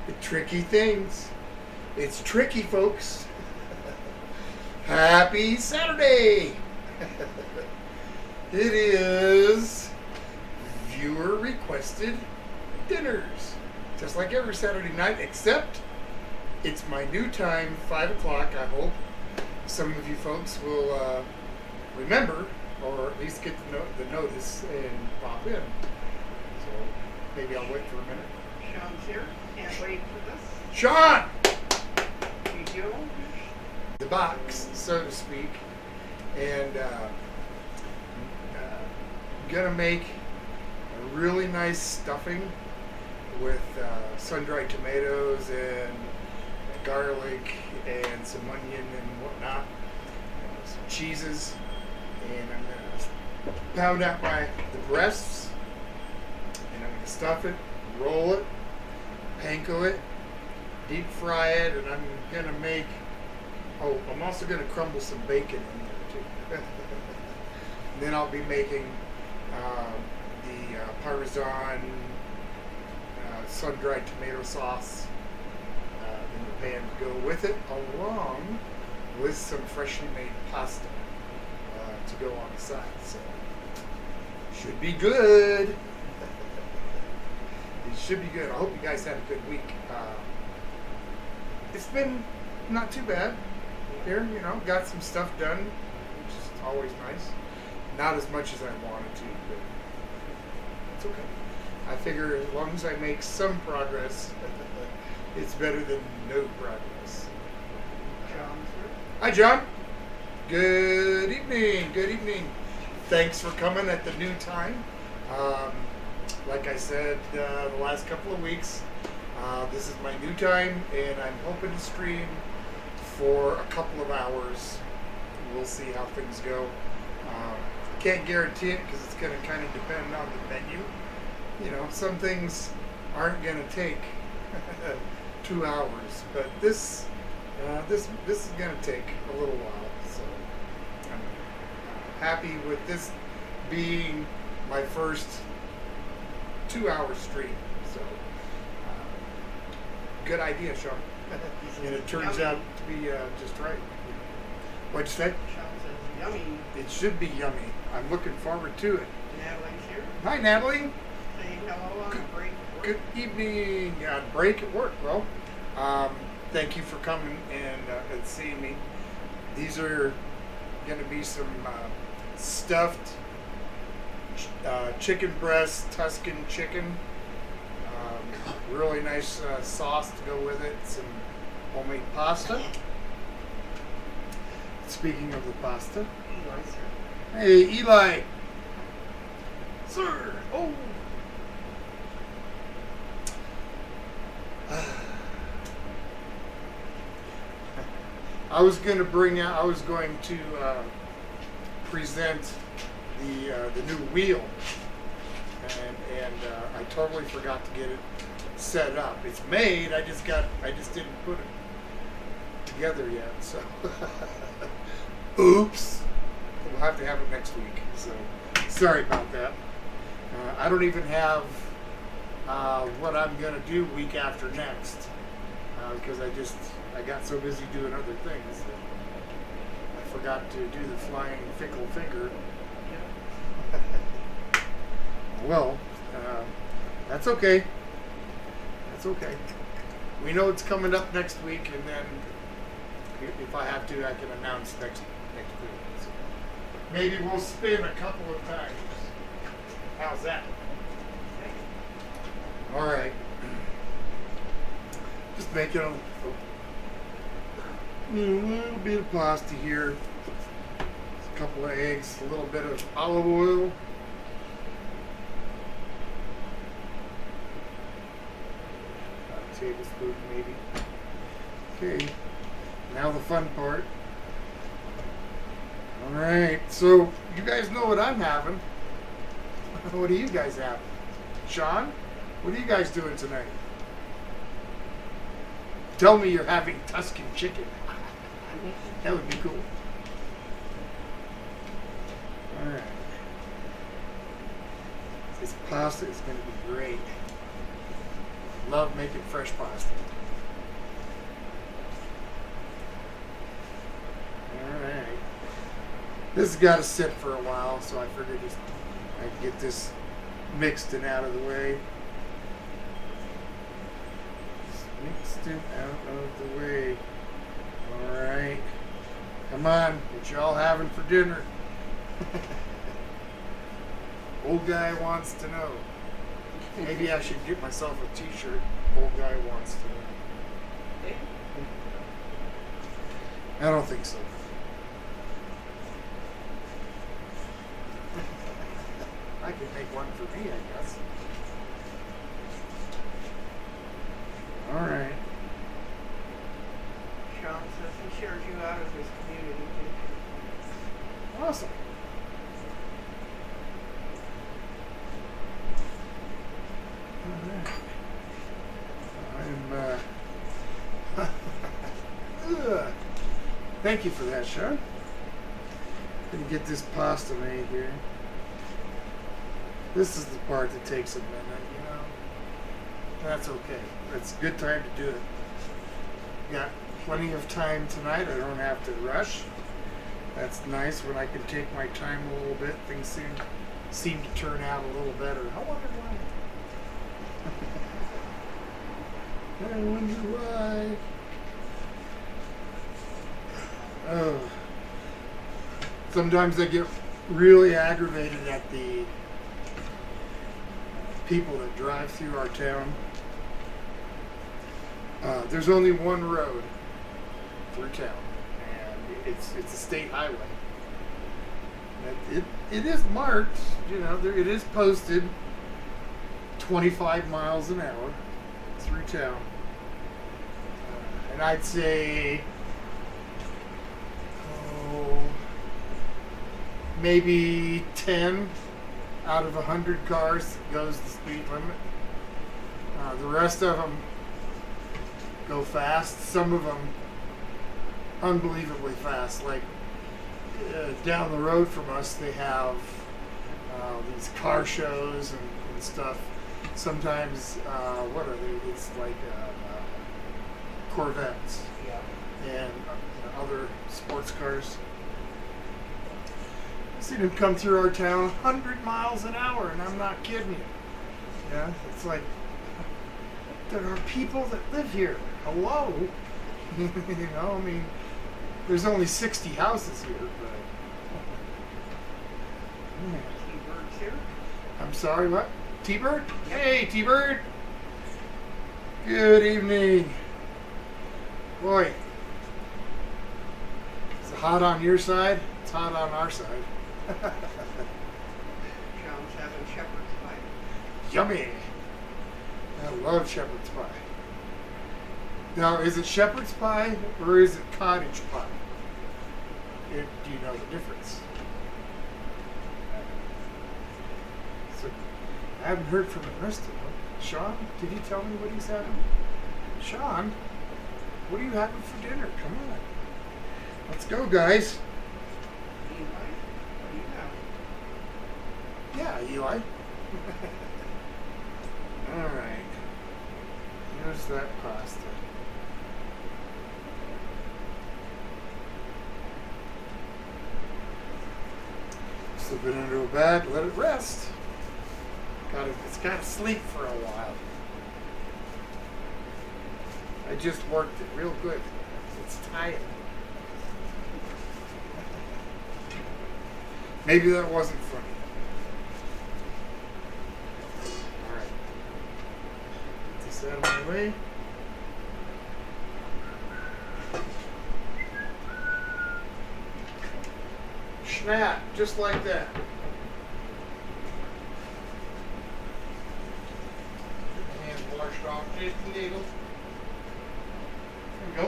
The tricky things. It's tricky, folks. Happy Saturday! It is viewer requested dinners. Just like every Saturday night, except it's my new time, 5 o'clock. I hope some of you folks will remember, or at least get the notice and pop in. So maybe I'll wait for a minute. Shaun's here. Can't wait for this. Shaun! You do? The box, so to speak, and gonna make a really nice stuffing with sun-dried tomatoes and garlic and some onion and whatnot, some cheeses, and I'm gonna pound out the breasts, and I'm gonna stuff it, roll it, panko it, deep fry it, and I'm gonna make. Oh, I'm also going to crumble some bacon in there too. And then I'll be making the Parmesan sun-dried tomato sauce in the pan to go with it, along with some freshly made pasta to go on the side. So, should be good. It should be good. I hope you guys had a good week. It's been not too bad. Here, got some stuff done, which is always nice. Not as much as I wanted to, but it's okay. I figure as long as I make some progress, it's better than no progress. Shaun's here. Hi, John. Good evening. Good evening. Thanks for coming at the new time. Like I said the last couple of weeks, this is my new time, and I'm hoping to stream for a couple of hours. We'll see how things go. Can't guarantee it because it's going to kind of depend on the menu. Some things aren't going to take 2 hours, but this is going to take a little while. So I'm happy with this being my first 2-hour stream. So good idea, Shaun. And it turns out to be just right. What'd you say? Shaun says yummy. It should be yummy. I'm looking forward to it. Natalie's here. Hi, Natalie. Saying hello on break. Good evening. Break at work. Well, thank you for coming and seeing me. These are going to be some stuffed chicken breast, Tuscan chicken. Really nice sauce to go with it. Some homemade pasta. Speaking of the pasta. Eli's here. Hey, Eli. Sir. Oh. I was going to present the new wheel, and I totally forgot to get it set up. It's made. I just didn't put it together yet. So, oops. We'll have to have it next week. So, sorry about that. I don't even have what I'm gonna do week after next because I got so busy doing other things that I forgot to do the flying fickle finger. Well, that's okay. That's okay. We know it's coming up next week, and then if I have to, I can announce next week. So maybe we'll spin a couple of times. How's that? All right. Just making a little bit of pasta here. A couple of eggs, a little bit of olive oil. A tablespoon maybe. Okay. Now the fun part. All right. So you guys know what I'm having. What do you guys have? Shaun, what are you guys doing tonight? Tell me you're having Tuscan chicken. That would be cool. All right. This pasta is going to be great. Love making fresh pasta. Alright. This has got to sit for a while, so I figured I could get this mixed and out of the way. Mixed and out of the way. Alright. Come on, what y'all having for dinner? Old guy wants to know. Maybe I should get myself a t-shirt. Old guy wants to know. I don't think so. I could make one for me, I guess. Alright. Shaun says he shares you out of his community. Awesome. Alright. Ugh. Thank you for that, Shaun. Gonna get this pasta made here. This is the part that takes a minute, you know. That's okay. It's a good time to do it. Got plenty of time tonight. I don't have to rush. That's nice when I can take my time a little bit. Things seem to turn out a little better. I wonder why. I wonder why. Oh. Sometimes I get really aggravated at the people that drive through our town. There's only one road through town, and it's a state highway. It is marked, you know, it is posted 25 miles an hour through town. And I'd say, maybe 10 out of 100 cars goes the speed limit. The rest of them go fast. Some of them unbelievably fast. Like down the road from us, they have these car shows and stuff. Sometimes, what are they? It's like Corvettes and other sports cars. I've seen them come through our town 100 miles an hour, and I'm not kidding you. Yeah, it's like, there are people that live here. Hello? You know, I mean, there's only 60 houses here, but... T-Bird's here. I'm sorry, what? T-Bird? Hey, T-Bird! Good evening. Boy, is it hot on your side? It's hot on our side. Shaun's having shepherd's pie. Yummy! I love shepherd's pie. Now, is it shepherd's pie or is it cottage pie? Do you know the difference? So, I haven't heard from the rest of them. Shaun, did he tell me what he's having? Shaun, what are you having for dinner? Come on. Let's go, guys. Eli, what do you have? Yeah, Eli. All right. Here's that pasta. Slip it into a bag, let it rest. It's got to sleep for a while. I just worked it real good. It's tired. Maybe that wasn't funny. Alright. Get this out of my way. Snap, just like that. Hands washed off just a little. There we go.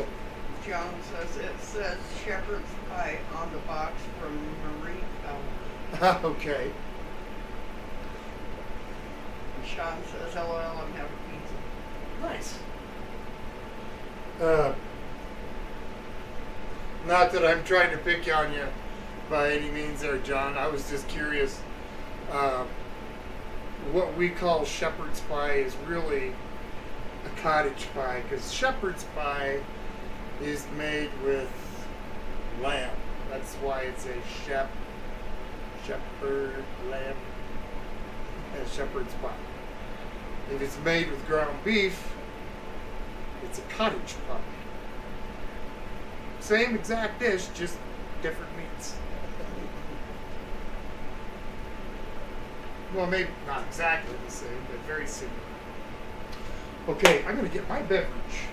John says it says shepherd's pie on the box from Marie Ellen. Okay. And Shaun says, LOL, I'm having pizza. Nice. Not that I'm trying to pick on you by any means there, John. I was just curious. What we call shepherd's pie is really a cottage pie, because shepherd's pie is made with lamb. That's why it's a shepherd lamb and shepherd's pie. If it's made with ground beef, it's a cottage pie. Same exact dish, just different meats. Well, maybe not exactly the same, but very similar. Okay, I'm going to get my beverage.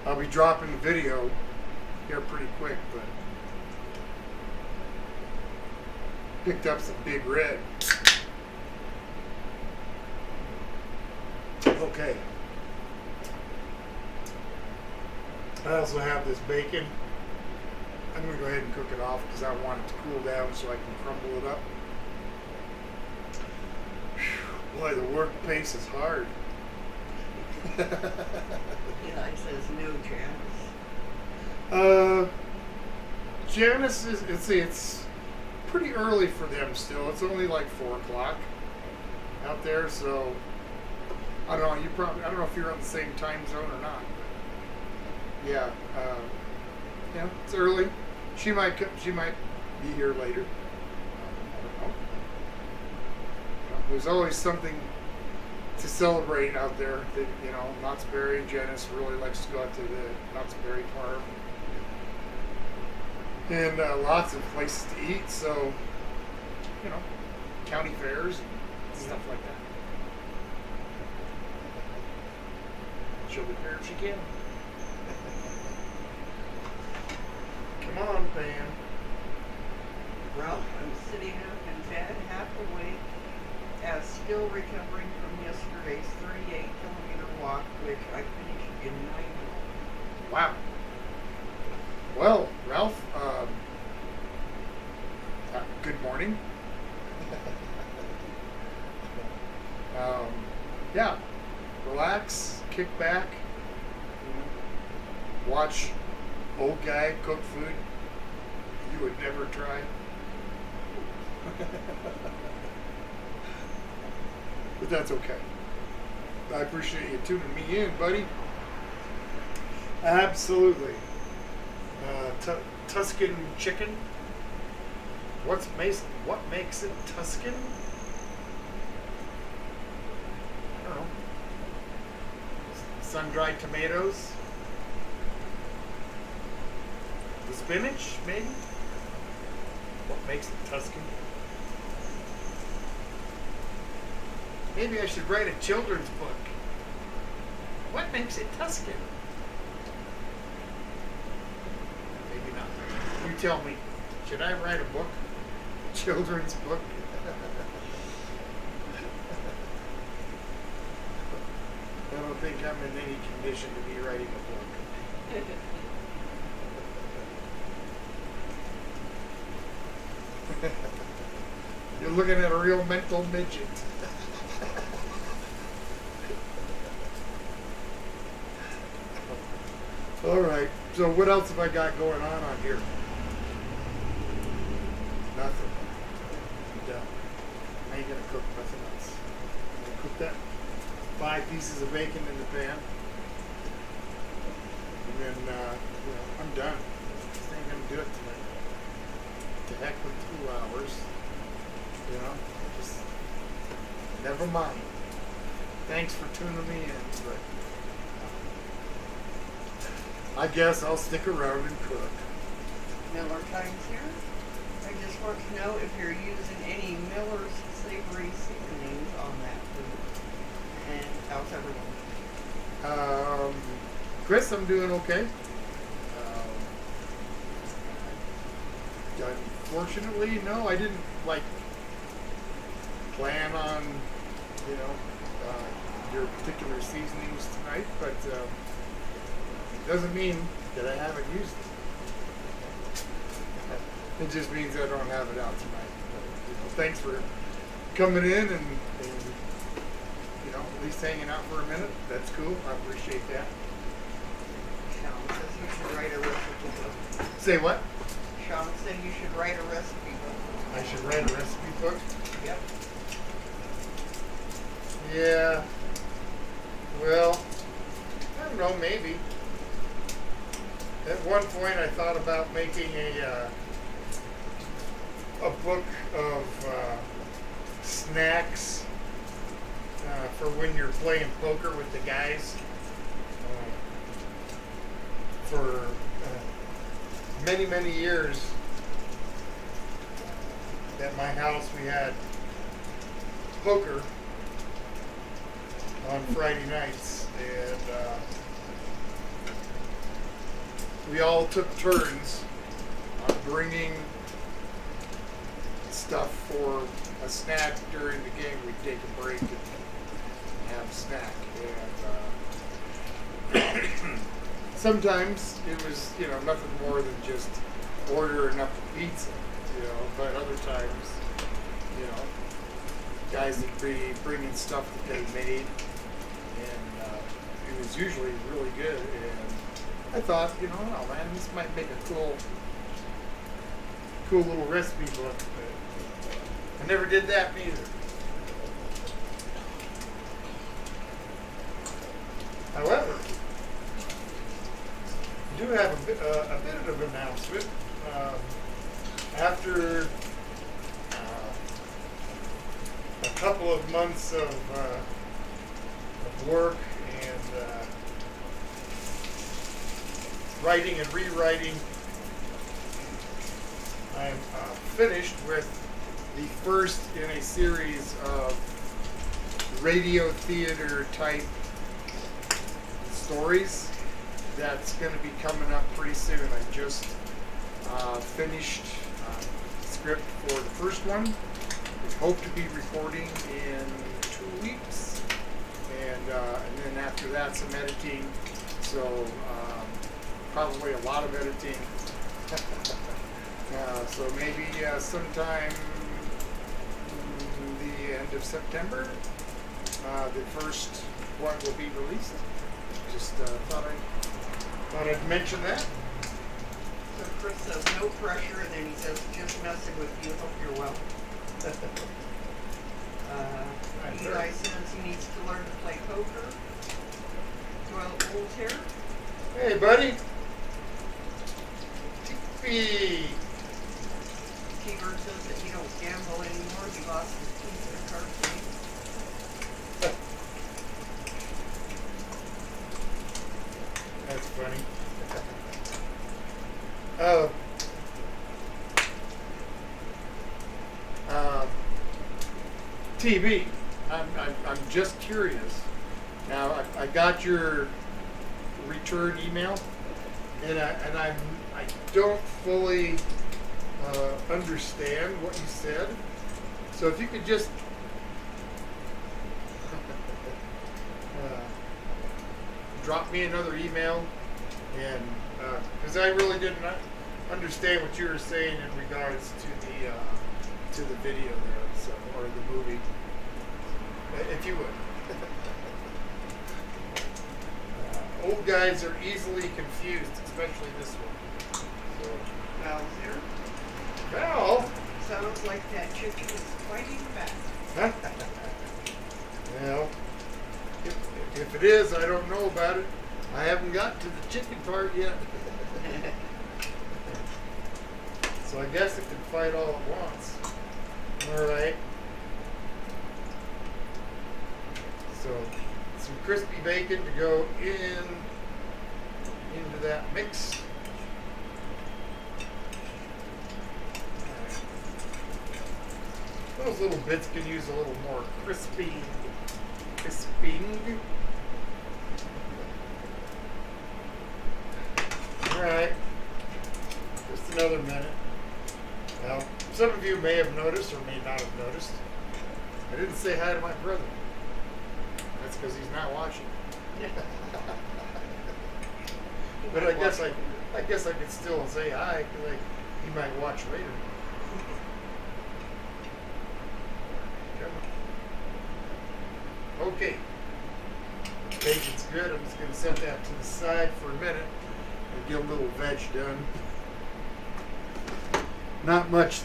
I'll be dropping the video here pretty quick, but picked up some Big Red. Okay. I also have this bacon. I'm going to go ahead and cook it off because I want it to cool down so I can crumble it up. Whew, boy, the work pace is hard. Eli says no, Janice. Janice is, it's pretty early for them still. It's only like 4 o'clock out there, so I don't know. I don't know if you're on the same time zone or not. But yeah, it's early. She might be here later. I don't know. There's always something to celebrate out there. That, Knott's Berry. Janice really likes to go out to the Knott's Berry Farm. And lots of places to eat, so, county fairs and stuff like that. She'll be here if she can. Come on, Pam. Ralph, I'm sitting up in bed half awake as still recovering from yesterday's 38-kilometer walk, which I finished in 9 minutes. Wow. Well, Ralph, good morning. Yeah, relax, kick back, watch old guy cook food you would never try. But that's okay. I appreciate you tuning me in, buddy. Absolutely. Tuscan chicken. What makes it Tuscan? I don't know. Sun-dried tomatoes. The spinach, maybe? What makes it Tuscan? Maybe I should write a children's book. What makes it Tuscan? Maybe not. You tell me. Should I write a book? A children's book? I don't think I'm in any condition to be writing a book. You're looking at a real mental midget. All right. So what else have I got going on here? Nothing. I'm done. I ain't gonna cook nothing else. I'm gonna cook that 5 pieces of bacon in the pan, and then I'm done. Just ain't gonna do it tonight. To heck with 2 hours. Just never mind. Thanks for tuning me in, but I guess I'll stick around and cook. Miller Times here. I just want to know if you're using any Miller's savory seasonings on that food. And how's everyone? Chris, I'm doing okay. Unfortunately, no, I didn't plan on, your particular seasonings tonight, but it doesn't mean that I haven't used it. It just means I don't have it out tonight. But, thanks for coming in and at least hanging out for a minute. That's cool. I appreciate that. Shaun says you should write a recipe book. Say what? Shaun said you should write a recipe should write a recipe book. Yep. Yeah. Well, I don't know, maybe. At one point I thought about making a book of snacks for when you're playing poker with the guys. For many, many years at my house we had poker on Friday nights, and we all took turns on bringing stuff for a snack during the game. We'd take a break and have a snack, and sometimes it was, nothing more than just ordering up a pizza, but other times, guys would be bringing stuff that they made, and it was usually really good. And I thought, oh man, this might make a cool little recipe book, but I never did that either. However, I do have a bit of an announcement. After a couple of months of work and writing and rewriting, I'm finished with the first in a series of radio theater type stories that's going to be coming up pretty soon. I just finished script for the first one. We hope to be recording in 2 weeks, and then after that some editing. So probably a lot of editing. So maybe sometime the end of September, the first one will be released. Just thought I'd mention that. So Chris says no pressure, and then he says just messing with you. Hope you're well. Eli says he needs to learn to play poker. Joel Voltaire. Hey, buddy. Tippy. T-Bird says that he don't gamble anymore. He lost his teeth in a card game. That's funny. TV. I'm just curious. Now I got your return email, and I don't fully understand what you said. So if you could just drop me another email, and because I really didn't understand what you were saying in regards to the video there, so, or the movie, if you would. Old guys are easily confused, especially this one. So, Val's here. Val. Sounds like that chicken is fighting back. Well, if it is, I don't know about it. I haven't got to the chicken part yet. So I guess it can fight all at once. All right. So some crispy bacon to go into that mix. Those little bits can use a little more crisping. All right. Just another minute. Now, some of you may have noticed or may not have noticed. I didn't say hi to my brother. That's because he's not watching. But I guess I could still say hi, because he might watch later. Okay. Bacon's good. I'm just going to set that to the side for a minute and get a little veg done. Not much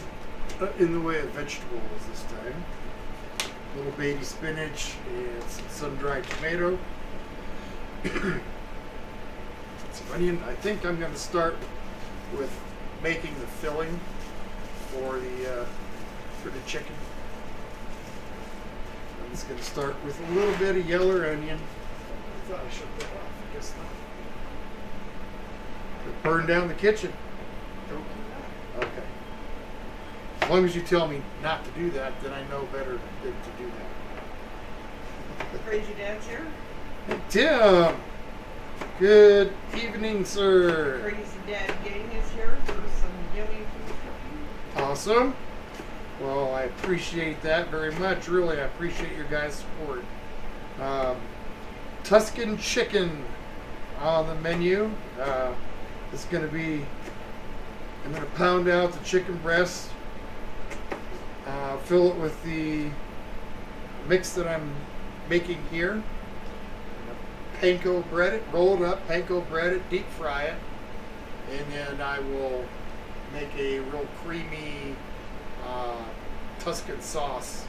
in the way of vegetables this time. Little baby spinach and some sun-dried tomato. Some onion. I think I'm going to start with making the filling for the chicken. I'm just going to start with a little bit of yellow onion. I thought I shut that off. I guess not. Could burn down the kitchen. Don't do that. Okay. As long as you tell me not to do that, then I know better than to do that. Crazy Dad's here. Tim! Good evening, sir. Crazy Dad gang is here for some yummy food cooking. Awesome. Well, I appreciate that very much. Really, I appreciate your guys' support. Tuscan Chicken on the menu. It's going to be, I'm going to pound out the chicken breast, fill it with the mix that I'm making here. Panko bread it, roll it up, panko bread it, deep fry it, and then I will make a real creamy Tuscan sauce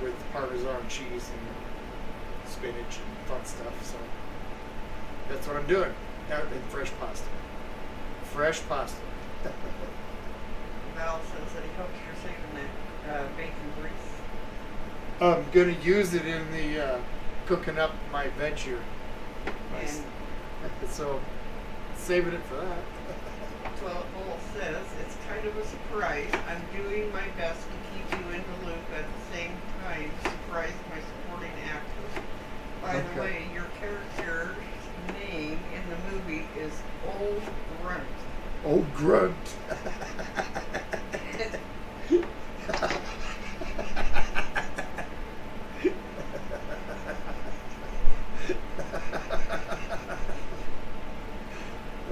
with Parmesan cheese and spinach and fun stuff. So that's what I'm doing. And fresh pasta. Fresh pasta. Val says that he hopes you're saving that bacon grease. I'm gonna use it in the cooking up my veg here. And So saving it for that. well, Bull says it's kind of a surprise. I'm doing my best to keep you in the loop at the same time. Surprise my supporting actors. By the Okay. way, your character's name in the movie is Old Grunt. Oh, grunt.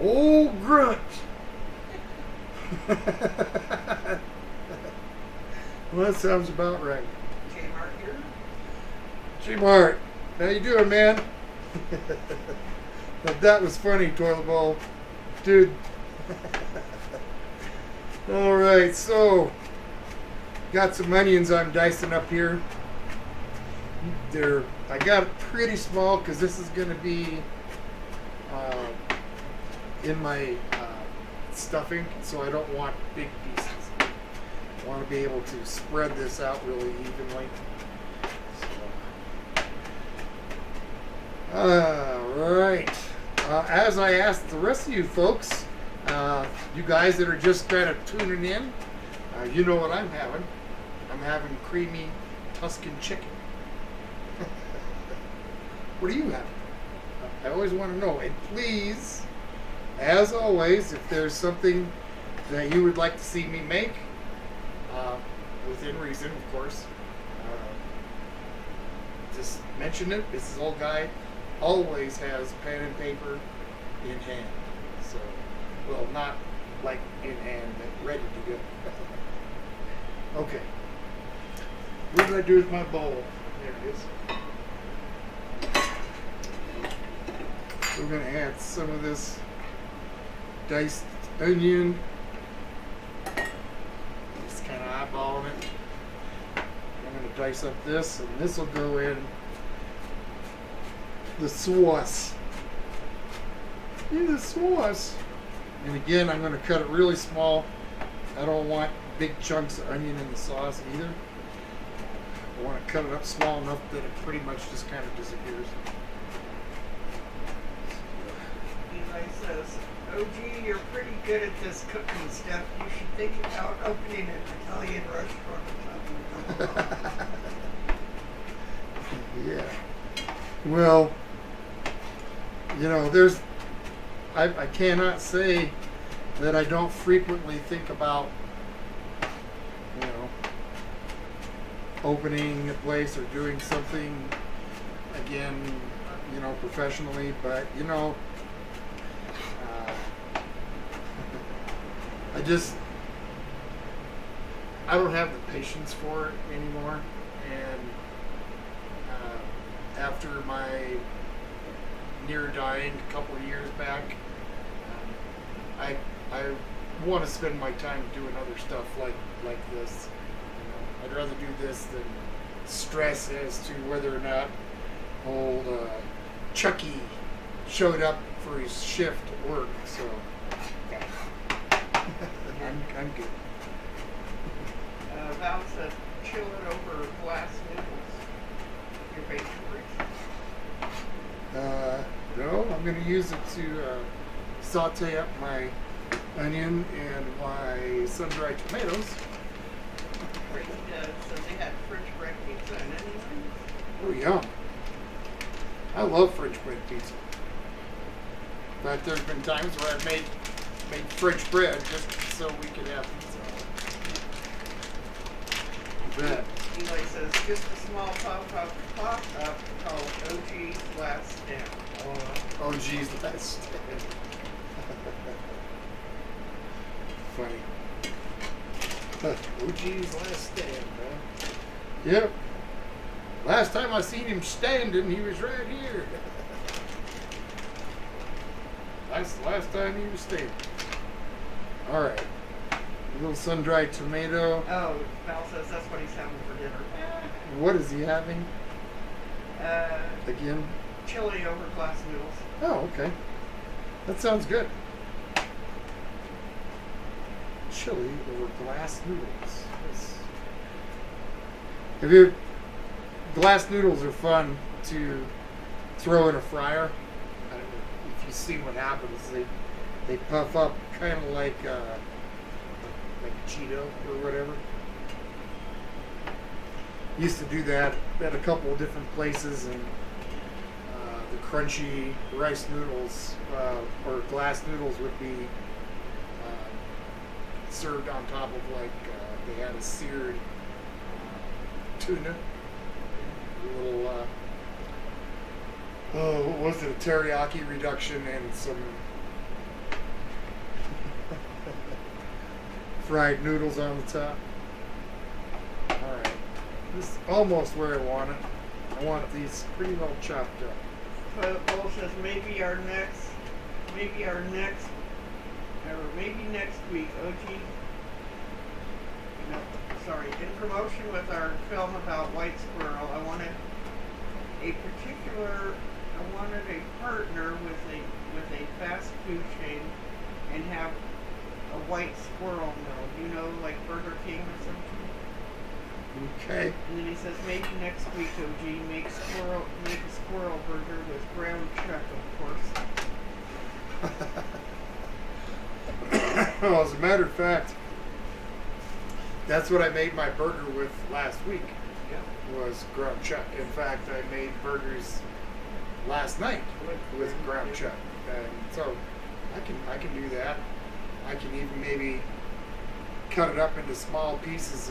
Oh, grunt. Well, that sounds about right. J-Mart here. G-Mart, how you doing, man? But that was funny, toilet bowl. Dude. All right, so got some onions I'm dicing up here. I got it pretty small because this is going to be in my stuffing, so I don't want big pieces. I want to be able to spread this out really evenly. All right. As I asked the rest of you folks, you guys that are just kind of tuning in, you know what I'm having. I'm having creamy Tuscan chicken. What are you having? I always want to know. And please, as always, if there's something that you would like to see me make, within reason, of course, just mention it. This old guy always has pen and paper in hand. So, well, not like in hand, but ready to go. Okay. What did I do with my bowl? There it is. So we're going to add some of this diced onion. Just kind of eyeballing it. I'm going to dice up this, and this will go in the sauce. In the sauce. And again, I'm going to cut it really small. I don't want big chunks of onion in the sauce either. I want to cut it up small enough that it pretty much just kind of disappears. Eli says, OG, you're pretty good at this cooking stuff. You should think about opening an Italian restaurant or something. Yeah. Well, you know, I cannot say that I don't frequently think about, you know, opening a place or doing something again, you know, professionally, but you know, I don't have the patience for it anymore, and after my near dying a couple of years back, I want to spend my time doing other stuff like this. I'd rather do this than stress as to whether or not old Chucky showed up for his shift at work. So I'm good. Val said chill it over glass noodles. Your favorite? No, I'm going to use it to saute up my onion and my sun-dried tomatoes. So they had French bread pizza and anything? Oh, yum. I love French bread pizza. But there's been times where I've made French bread just so we could have pizza. Bet. Eli says just a small pop-up called OG's Last Stand. Oh, geez, that's funny. OG's Last Stand, man. Yep. Last time I seen him standing, he was right here. That's the last time he was standing. All right. A little sun-dried tomato. Oh, Val says that's what he's having for dinner. What is he having? Again? Chili over glass noodles. Oh, okay. That sounds good. Chili over glass noodles. Have you? Glass noodles are fun to throw in a fryer. I don't know if you see what happens. They puff up kind of like a Cheeto or whatever. Used to do that at a couple of different places, and the crunchy rice noodles or glass noodles would be served on top of they had a seared tuna, a little what was it, a teriyaki reduction and some fried noodles on the top. All right, this is almost where I want it. I want these pretty well chopped up. Paul says maybe next week, OG. No, sorry. In promotion with our film about White Squirrel, I wanted a partner with a fast food chain and have a white squirrel meal, like Burger King or something. Okay. And then he says maybe next week, OG, make a squirrel burger with ground chuck, of course. Well, as a matter of fact, that's what I made my burger with last week. Yeah. Was ground chuck. In fact, I made burgers last night with ground chuck, and so I can do that. I can even maybe cut it up into small pieces,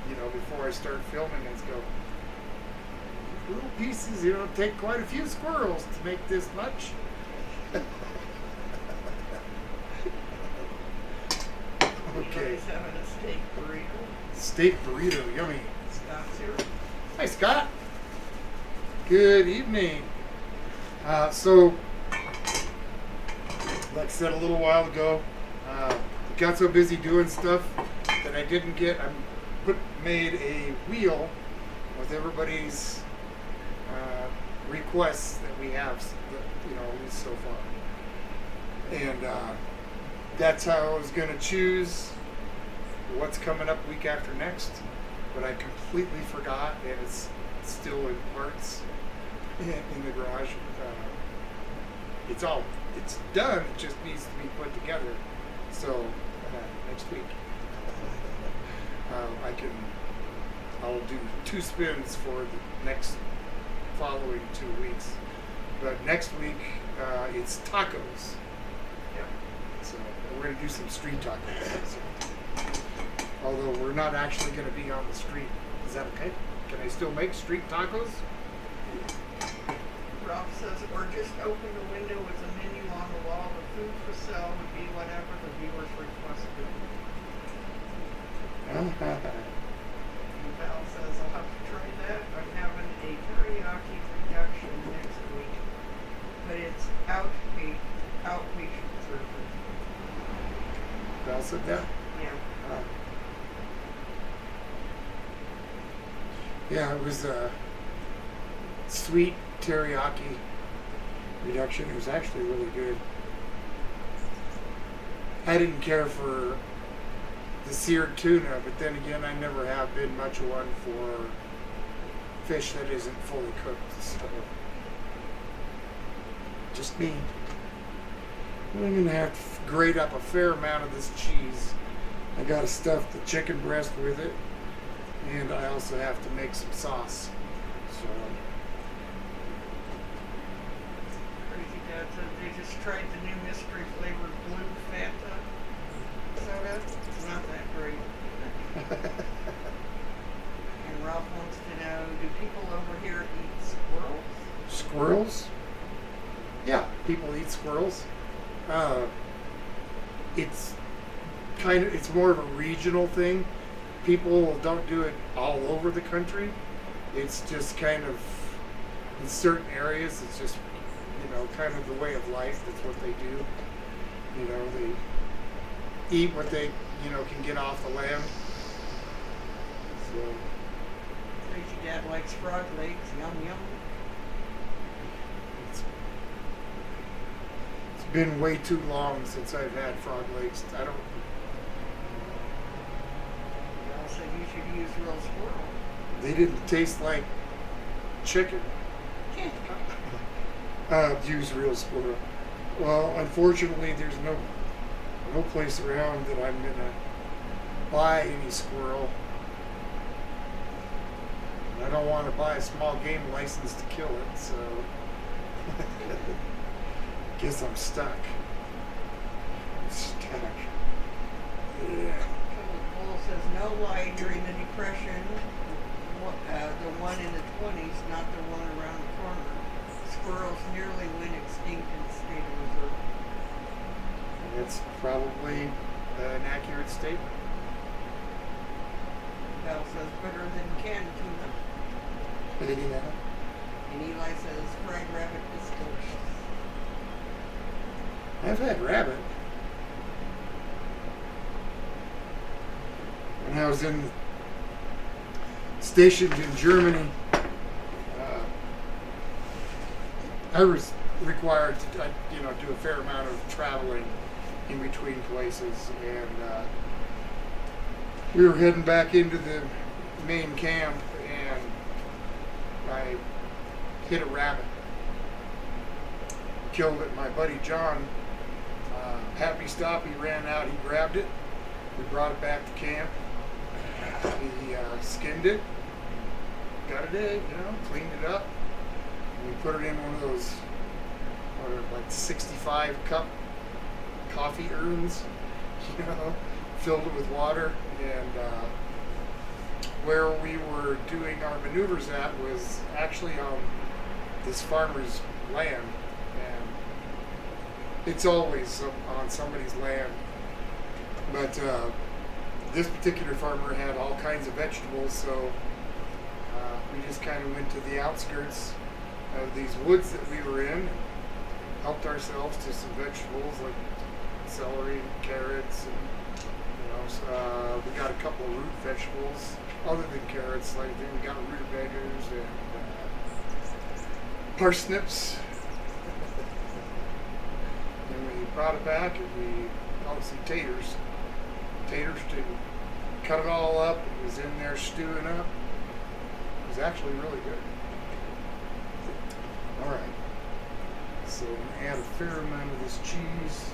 before I start filming, and go little pieces. Take quite a few squirrels to make this much. Okay. He's having a steak burrito. Steak burrito, yummy. Scott's here. Hi, Scott. Good evening. So, like I said a little while ago, I got so busy doing stuff that I didn't made a wheel with everybody's requests that we have, at least so far. And that's how I was going to choose what's coming up week after next. But I completely forgot, and it's still in parts in the garage. It's done. It just needs to be put together. So next week, I'll do 2 spins for the next following 2 weeks. But next week, it's tacos. Yep. So we're going to do some street tacos. Although we're not actually going to be on the street. Is that okay? Can I still make street tacos? Ralph says, or just open the window with a menu on the wall. The food for sale would be whatever the viewers requested. And Val says, I'll have to try that. I'm having a teriyaki reduction next week, but it's outpatient surgery. Val sit down. Yeah. Yeah, it was a sweet teriyaki reduction. It was actually really good. I didn't care for the seared tuna, but then again, I never have been much of one for fish that isn't fully cooked. So, just me. I'm gonna have to grate up a fair amount of this cheese. I gotta stuff the chicken breast with it, and I also have to make some sauce. So, Crazy Dad said they just tried the new mystery flavored blue Fanta soda. It's not that great. And Ralph wants to know, do people over here eat squirrels? squirrels? Yeah, people eat squirrels. It's it's more of a regional thing. People don't do it all over the country. It's just kind of in certain areas. It's just kind of the way of life. That's what they do. They eat what they can get off the land. So Crazy Dad likes frog legs. Yum yum. it's been way too long since I've had frog legs. I don't. Ralph said you should use real squirrel. They didn't taste like chicken. Use real squirrel. Well, unfortunately, there's no place around that I'm gonna buy any squirrel. And I don't want to buy a small game license to kill it, so guess I'm stuck. Yeah. Bull says no lie during the Depression. The one in the 20s, not the one around the corner. Squirrels nearly went extinct in the state of Missouri. It's probably an accurate statement. Bell says better than canned tuna. Yeah. And Eli says fried rabbit is delicious. I've had rabbit. When I was stationed in Germany, I was required to, do a fair amount of traveling in between places, and we were heading back into the main camp, and I hit a rabbit, killed it. My buddy John had me stop. He ran out. He grabbed it. We brought it back to camp. He skinned it, got it in, cleaned it up. And we put it in one of those, like 65 cup coffee urns, filled it with water. And where we were doing our maneuvers at was actually on this farmer's land. And it's always on somebody's land. But this particular farmer had all kinds of vegetables, so we just kind of went to the outskirts of these woods that we were in and helped ourselves to some vegetables like celery and carrots, and we got a couple of root vegetables other than carrots. Like we got rutabagas and parsnips. And we brought it back, and we obviously taters too. Cut it all up. It was in there stewing up. It was actually really good. All right. So I'm gonna add a fair amount of this cheese.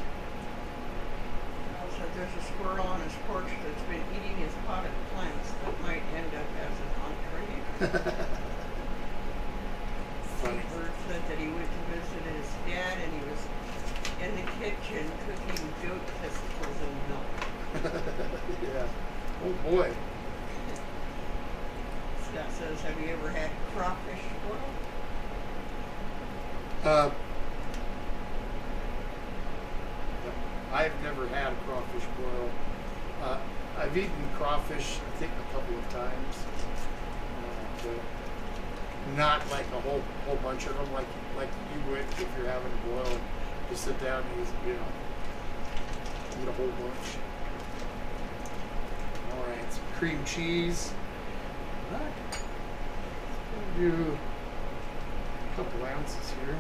Also, there's a squirrel on his porch that's been eating his potted plants that might end up as an entree. Funny. Bird said that he went to visit his dad and he was in the kitchen cooking goat testicles and milk. Yeah. Oh boy. Scott says, have you ever had crawfish boiled? I've never had a crawfish boil. I've eaten crawfish, I think, a couple of times. But not like a whole bunch of them, like you would if you're having a boil. Just sit down and eat a whole bunch. got some cream cheese. I'm gonna do a couple ounces here.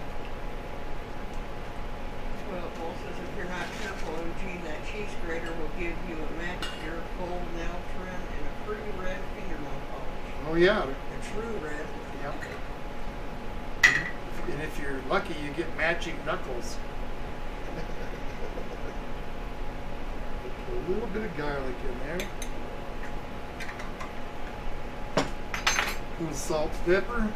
Toilet Bowl says if you're not careful, Eugene, that cheese grater will give you a manicure, gold nail trim, and a pretty red fingernail polish. Oh yeah. A true red. Yep. And if you're lucky, you get matching knuckles. Put a little bit of garlic in there. A little salt, pepper.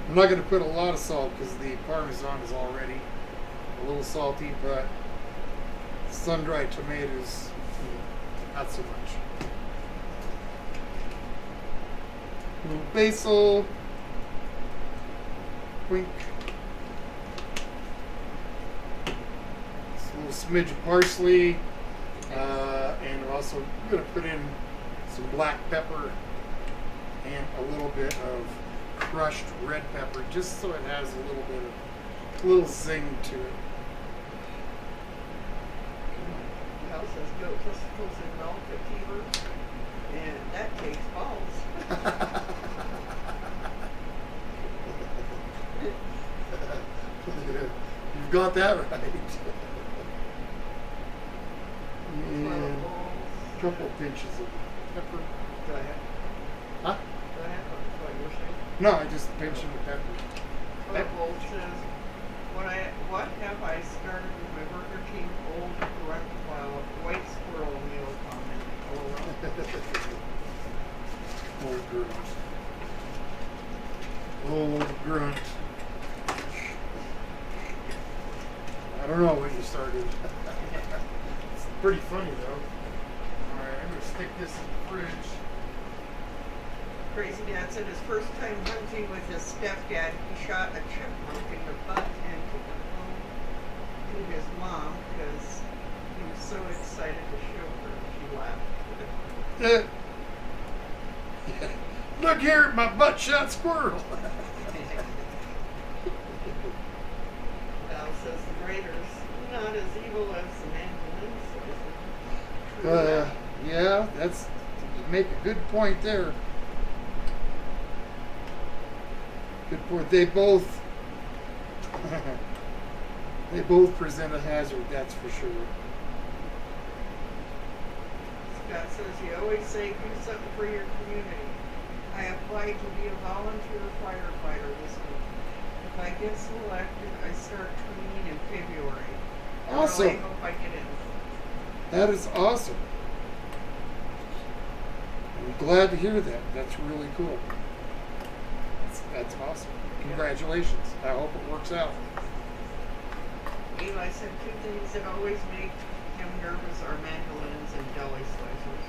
I'm not going to put a lot of salt because the Parmesan is already a little salty, but sun-dried tomatoes, not so much. A little basil. Wink. Just a little smidge of parsley. And I'm also going to put in some black pepper and a little bit of crushed red pepper, just so it has a little zing to it. Cal says goat testicles and milk at fever, and that takes balls. You've got that right. And a couple pinches of pepper. Go ahead. Huh? Go ahead. That's what you're saying. No, I just pinched with pepper. Toilet Bowl says, what have I started with my Burger King old parental white squirrel meal comment? Old grunt. Old grunt. I don't know when you started. It's pretty funny though. Alright, I'm gonna stick this in the fridge. Crazy Dad said his first time hunting with his stepdad, he shot a chipmunk in the butt and took it home to his mom because he was so excited to show her. She laughed. Look here at my butt shot squirrel. Val says the grater's not as evil as the mandolin. Yeah, that's, you make a good point there. Good point. They both present a hazard, that's for sure. Scott says you always say do something for your community. I applied to be a volunteer firefighter this week. If I get selected, I start training in February. Awesome. I hope I get in. That is awesome. I'm glad to hear that. That's really cool. That's awesome. Congratulations. I hope it works out. Eli said two things that always make him nervous are mandolins and deli slicers.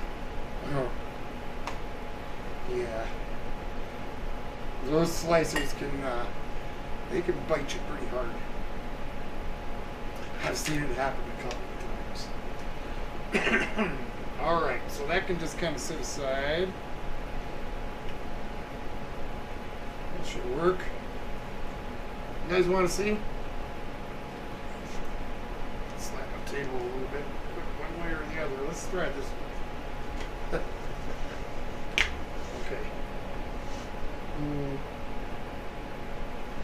Oh. Yeah. Those slicers can, they can bite you pretty hard. I've seen it happen a couple of times. Alright, so that can just kind of sit aside. That should work. You guys want to see? Slap the table a little bit. One way or the other. Let's try this one. Okay.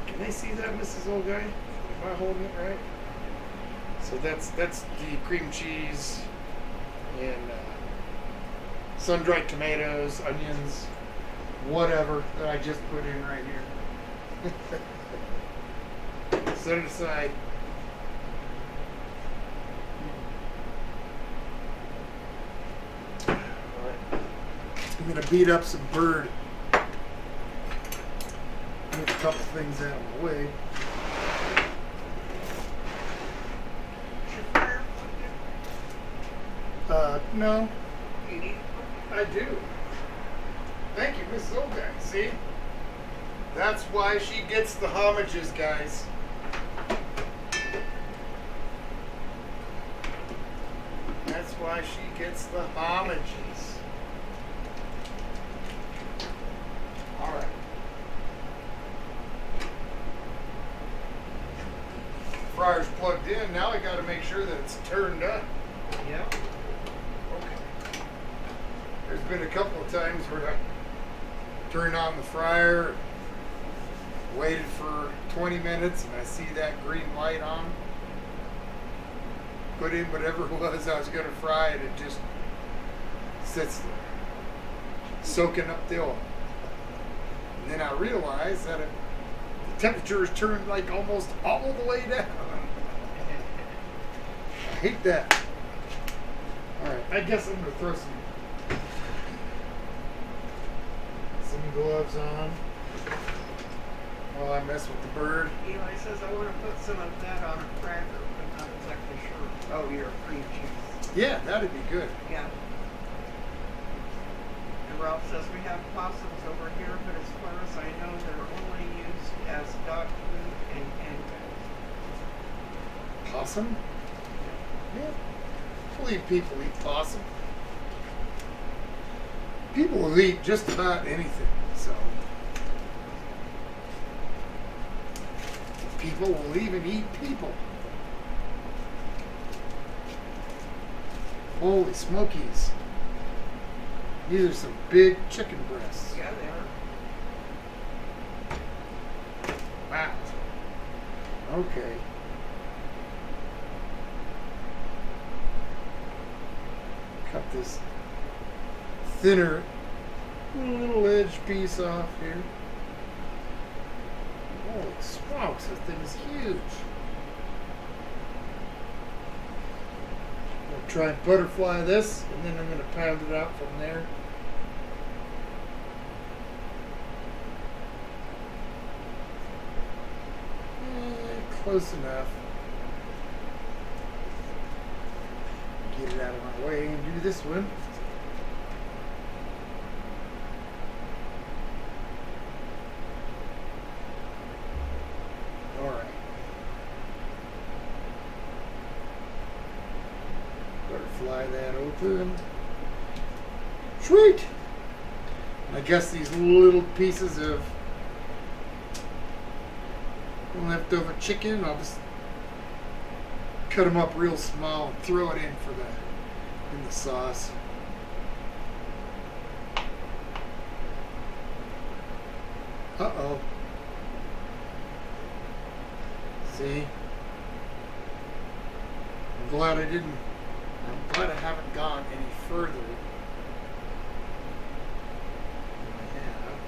Can I see that, Mrs. Old Guy? Am I holding it right? So that's the cream cheese and sun-dried tomatoes, onions, whatever that I just put in right here. Set it aside. All right. I'm gonna beat up some bird. Move a couple things out of the way. No. You need I do. Thank you, Mrs. Old Guy. See? That's why she gets the homages, guys. That's why she gets the homages. All right. Fryer's plugged in. Now I got to make sure that it's turned up. Yeah. Okay. been a couple of times where I turned on the fryer, waited for 20 minutes, and I see that green light on. Put in whatever it was I was going to fry, and it just sits there, soaking up the oil. And then I realized that the temperature is turned like almost all the way down. I hate that. Alright, I guess I'm going to throw some gloves on while I mess with the bird. Eli says I want to put some of that on a cracker, but not exactly sure. Oh, your cream cheese. Yeah, that'd be good. Yeah. And Ralph says we have possums over here, but as far as I know, they're only used as dog food and handbags. Possum? Yeah. I believe people eat possum. People will eat just about anything, so. People will even eat people. Holy smokies. These are some big chicken breasts. Yeah, they are. Wow. Okay. Cut this thinner little edge piece off here. Holy smokes, this thing's huge. I'm going to try and butterfly this, and then I'm going to pound it out from there. Close enough. Get it out of my way and do this one. Alright. Butterfly that open. Sweet! I guess these little pieces of leftover chicken, I'll just cut them up real small and throw it in the sauce. Uh-oh. See? I'm glad I haven't gone any further than I have.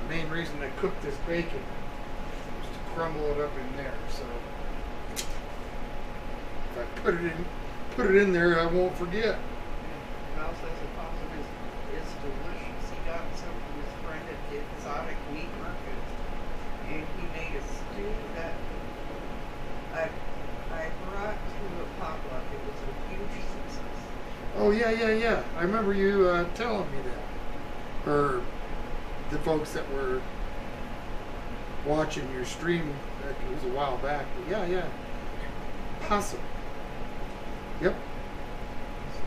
The main reason I cooked this bacon was to crumble it up in there, so if I put it in there, I won't forget. Val says the possum is delicious. He got some from his friend at the exotic meat market, and he made a stew that I brought to a potluck. It was a huge success. Oh yeah. I remember you telling me that, or the folks that were watching your stream. It was a while back. But yeah. Possum. Yep.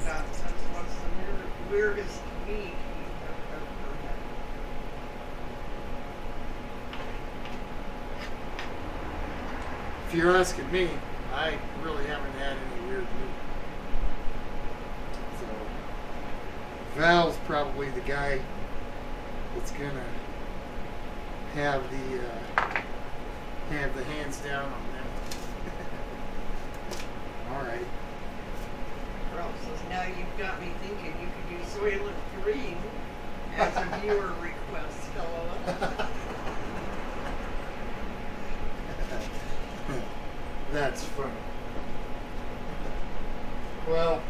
That's what's the weirdest meat you've ever had. If you're asking me, I really haven't had any weird meat. So Val's probably the guy that's gonna have the hands down on them. All right. Ralph says, now you've got me thinking you could use Soylent Green as a viewer request, LOL. That's funny. Well,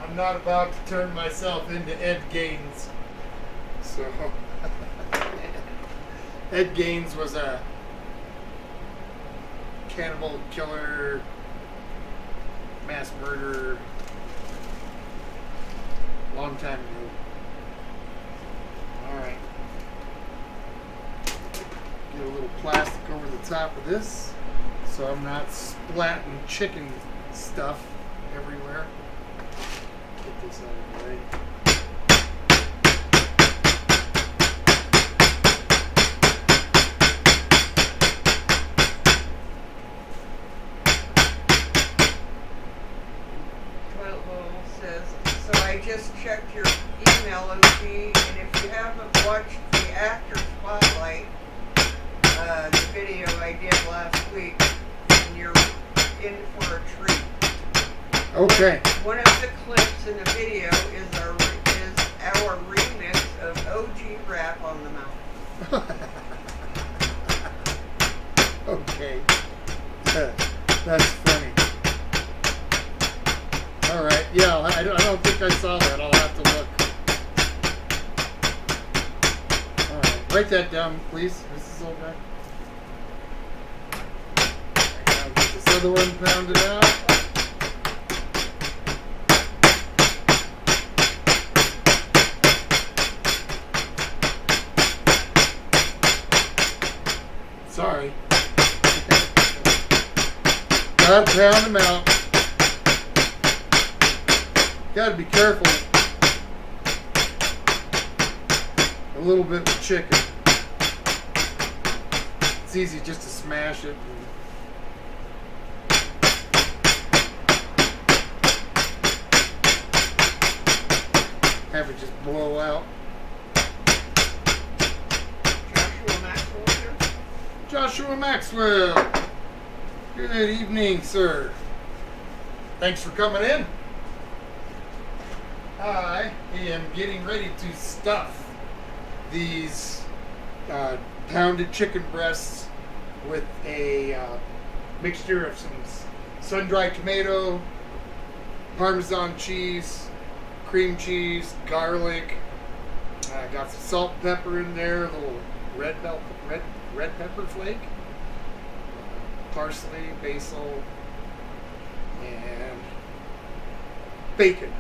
I'm not about to turn myself into Ed Gaines. So, Ed Gaines was a cannibal killer, mass murderer, long time ago. Alright. Get a little plastic over the top of this so I'm not splatting chicken stuff everywhere. Get this out of the way. Toilet Bowl says checked your email, OG, and if you haven't watched the Actor Spotlight, the video I did last week, then you're in for a treat. Okay. One of the clips in the video is our remix of OG Rap on the Mouth. Okay. That's funny. All right. Yeah, I don't think I saw that. I'll have to look. All right. Write that down, please, Mrs. Oldback. I'll get this other one pounded out. Sorry. Gotta pound them out. Gotta be careful. A little bit with chicken. It's easy just to smash it. Have it just blow out. Joshua Maxwell. Good evening, sir. Thanks for coming in. I am getting ready to stuff these pounded chicken breasts with a mixture of some sun-dried tomato, Parmesan cheese, cream cheese, garlic. I got some salt and pepper in there, a little red pepper flake, parsley, basil, and bacon.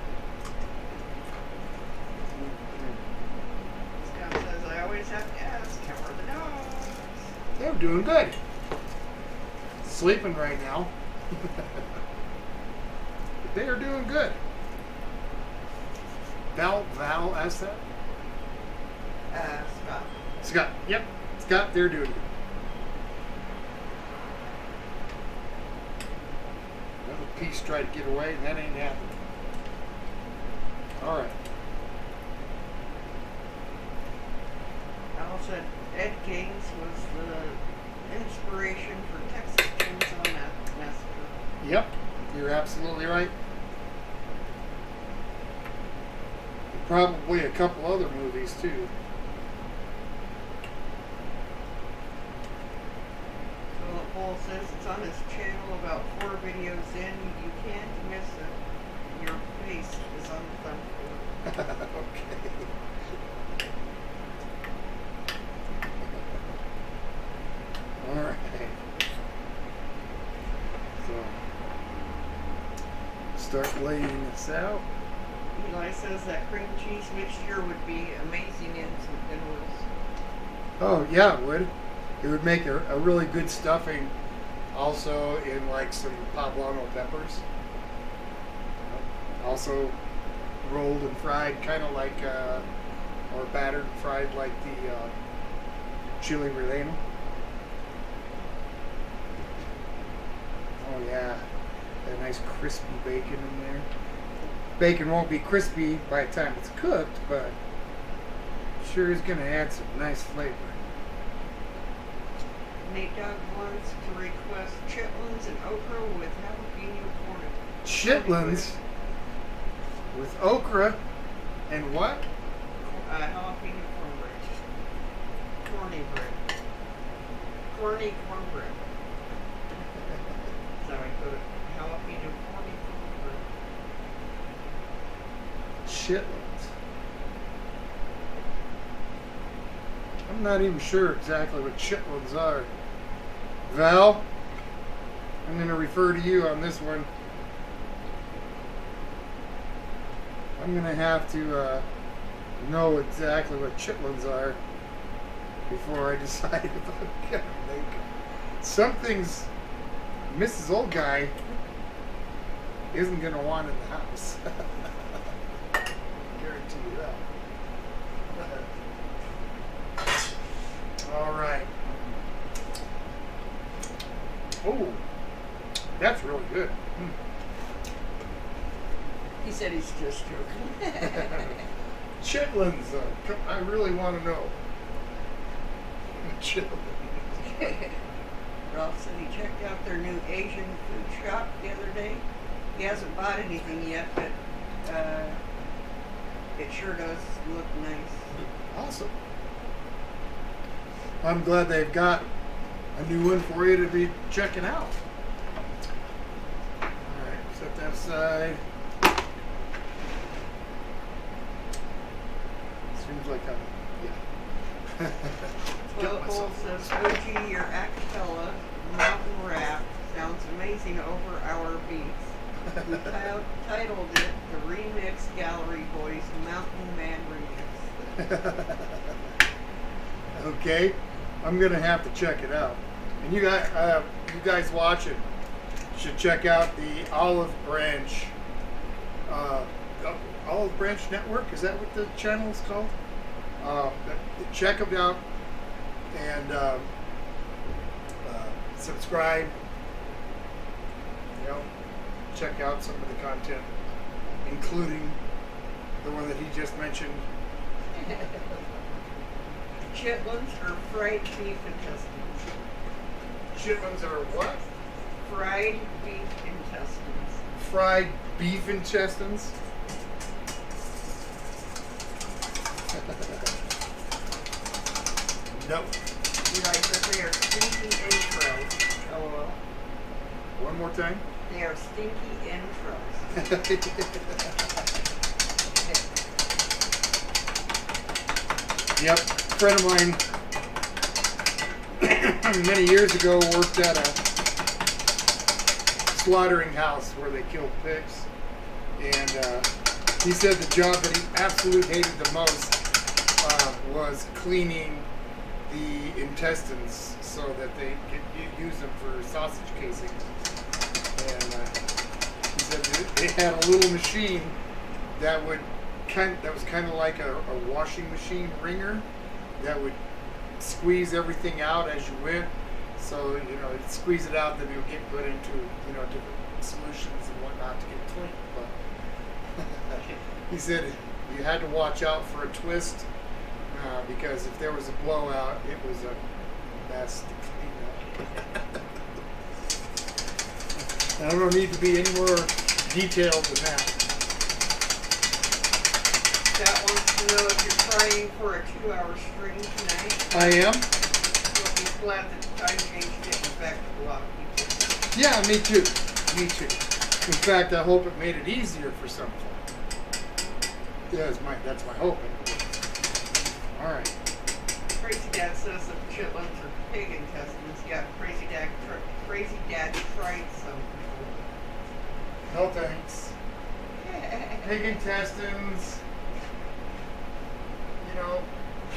Scott says I always have to ask, how are the dogs? They're doing good. Sleeping right now. But they are doing good. Val asked that? Scott. Scott, yep. Scott, they're doing it. Another piece tried to get away, and that ain't happening. All right. Al said Ed Gaines was the inspiration for Texas Chainsaw Massacre. Yep, you're absolutely right. Probably a couple other movies, too. Paul says it's on his channel about 4 videos in. You can't miss it. Your face is on the thumbnail. Okay. All right. So, start laying this out. Eli says that cream cheese mixture would be amazing in some pinwheels. Oh, yeah, it would. It would make a really good stuffing also in like some poblano peppers. Also rolled and fried kind of like, or battered and fried like the chili relleno. Oh yeah, that nice crispy bacon in there. Bacon won't be crispy by the time it's cooked, but sure is going to add some nice flavor. Nate Dogg wants to request chitlins and okra with jalapeno corn. Chitlins with okra and what? Jalapeno cornbread. Corny bread. Corny cornbread. So I put jalapeno corny cornbread. Chitlins. I'm not even sure exactly what chitlins are. Val, I'm going to refer to you on this one. I'm going to have to know exactly what chitlins are before I decide if I'm going to make something's Mrs. Old Guy isn't going to want in the house. Guarantee you that. All right. Oh, that's really good. He said he's just joking. Chitlins. I really want to know. Chitlins. Ralph said he checked out their new Asian food shop the other day. He hasn't bought anything yet, but it sure does look nice. Awesome. I'm glad they've got a new one for you to be checking out. Alright, set that aside. Seems like I'm, yeah. Cole says, OG, your acapella mountain rap sounds amazing over our beats. We titled it the Remix Gallery Boys Mountain Man Remix. Okay, I'm gonna have to check it out. And you guys watching should check out the Olive Branch Network. Is that what the channel is called? Check them out and subscribe. You know, check out some of the content, including the one that he just mentioned. Chitlins or fried beef intestines? Chitlins are what? Fried beef intestines. Fried beef intestines. Nope. You like that they are stinky intros. LOL. One more time. They are stinky intros. Yep. A friend of mine many years ago worked at a slaughtering house where they killed pigs. And he said the job that he absolutely hated the most was cleaning the intestines so that they could use them for sausage casing. And he said they had a little machine that was kind of like a washing machine wringer that would squeeze everything out as you went. So it'd squeeze it out, then it would get put into different solutions and whatnot to get clean. But he said you had to watch out for a twist because if there was a blowout, it was a mess to clean up. I don't need to be any more detailed than that. Scott wants to know if you're trying for a 2-hour stream tonight. I am. We'll be glad that the time change didn't affect a lot of people. Yeah, me too. Me too. In fact, I hope it made it easier for some folks. Yeah, that's my hope. All right. Crazy Dad says that chitlins are pig intestines. Yeah, Crazy Dad tried some before. No thanks. Pig intestines.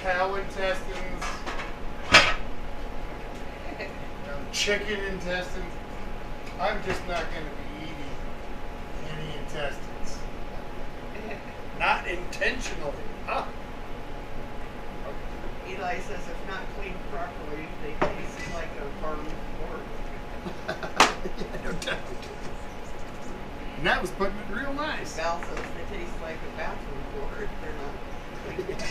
Cow intestines. Chicken intestines. I'm just not going to be eating any intestines. Not intentionally. Huh? Eli says if not cleaned properly, they taste like a farm pork. Yeah, no doubt. And that was putting it real nice. Val says they taste like a bathroom floor if they're not cleaned.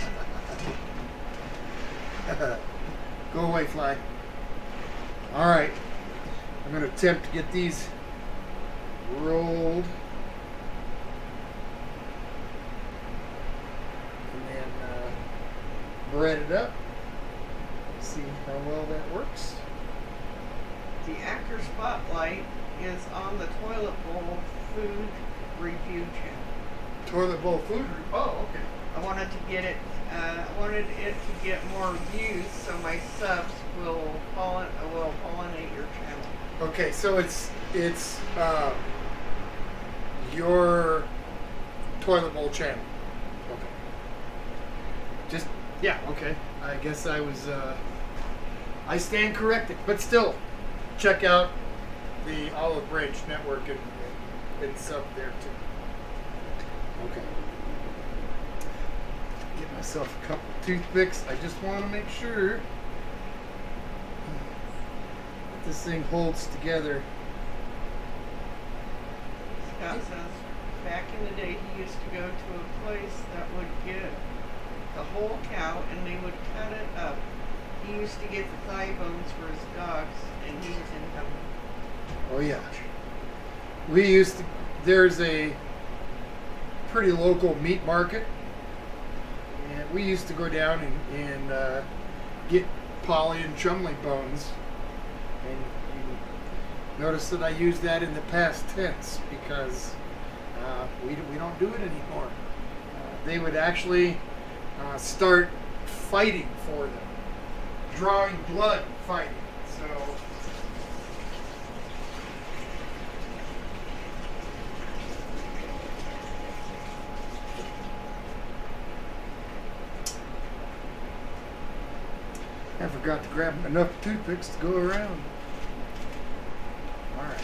Go away, fly. All right. I'm going to attempt to get these rolled. And then breaded up. See how well that works. The actor spotlight is on the Toilet Bowl Food Review channel. Toilet bowl food. Oh, okay. I wanted to get it. I wanted it to get more views, so my subs will pollinate your channel. Okay, so it's your toilet bowl channel. Okay. Just yeah. Okay. I guess I was. I stand corrected, but still, check out the Olive Branch Network and sub there too. Okay. Get myself a couple of toothpicks. I just want to make sure that this thing holds together. Scott says back in the day, he used to go to a place that would get the whole cow and they would cut it up. He used to get the thigh bones for his dogs, and he was in heaven. Oh yeah. We used to. There's a pretty local meat market, and we used to go down and get Polly and Chumley bones. And you notice that I use that in the past tense because we don't do it anymore. They would actually start fighting for them, drawing blood fighting. So I forgot to grab enough toothpicks to go around. Alright.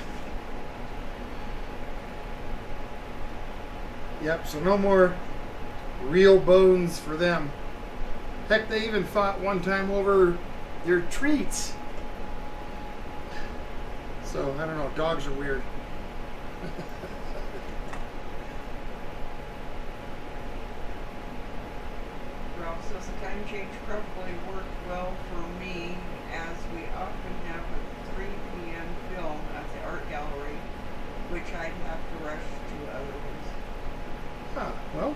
Yep, so no more real bones for them. Heck, they even fought one time over their treats. So, I don't know, dogs are weird. Ralph says the time change probably worked well for me, as we often have a 3 p.m. film at the art gallery, which I'd have to rush to otherwise. Ah, well,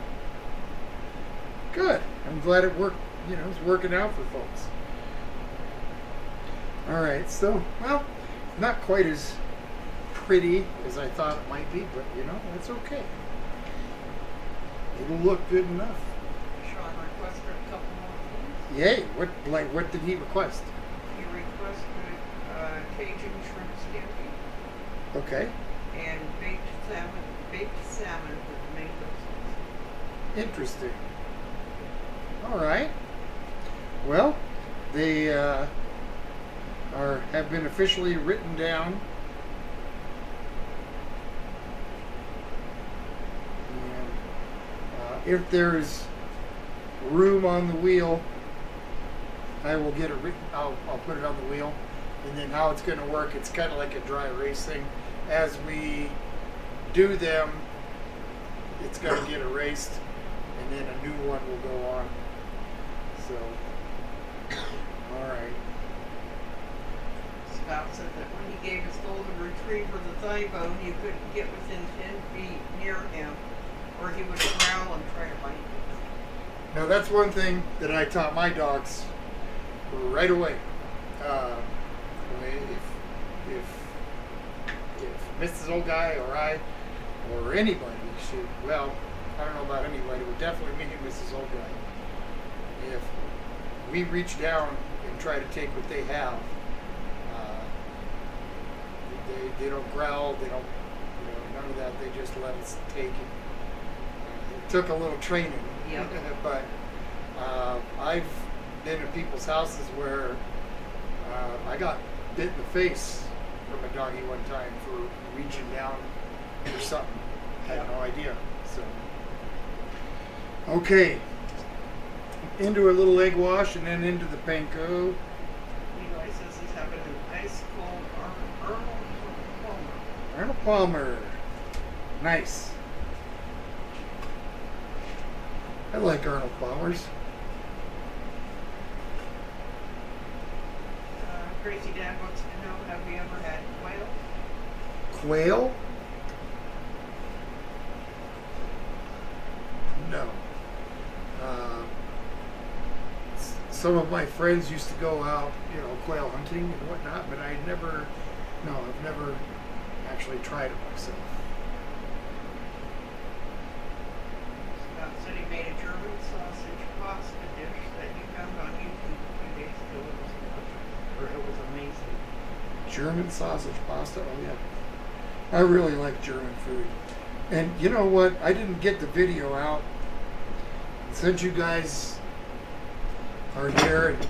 good. I'm glad it worked, it's working out for folks. Alright, so, well, not quite as pretty as I thought it might be, but, that's okay. It'll look good enough. Shaun requested a couple more things. Yay! What did he request? He requested Cajun shrimp scampi Okay. and baked salmon with tomato sauce. Interesting. All right. Well, they have been officially written down. And if there's room on the wheel, I will get it written. I'll put it on the wheel, and then how it's going to work. It's kind of like a dry erase thing. As we do them, it's going to get erased, and then a new one will go on. So, all right. Scott said that when he gave his golden retriever the thigh bone, you couldn't get within 10 feet near him, or he would growl and try to bite you. Now that's one thing that I taught my dogs right away. If Mrs. Old Guy or I or anybody should, well, I don't know about anybody, but definitely me and Mrs. Old Guy. If we reach down and try to take what they have, they don't growl, they don't, none of that. They just let us take it. It took a little training, Yeah. but I've been in people's houses where I got bit in the face from a doggy one time for reaching down for something. I had no idea. So, okay, into a little egg wash and then into the panko. Levi says he's having an ice cold Arnold Palmer. Arnold Palmer, nice. I like Arnold Palmers. Crazy Dad wants to know, have we ever had quail? Quail? No. Some of my friends used to go out, quail hunting and whatnot, but I've never actually tried it myself. Scott said he made a German sausage pasta dish that he found on YouTube a few days ago. It was amazing. German sausage pasta? Oh yeah. I really like German food. And you know what? I didn't get the video out. Since you guys are here and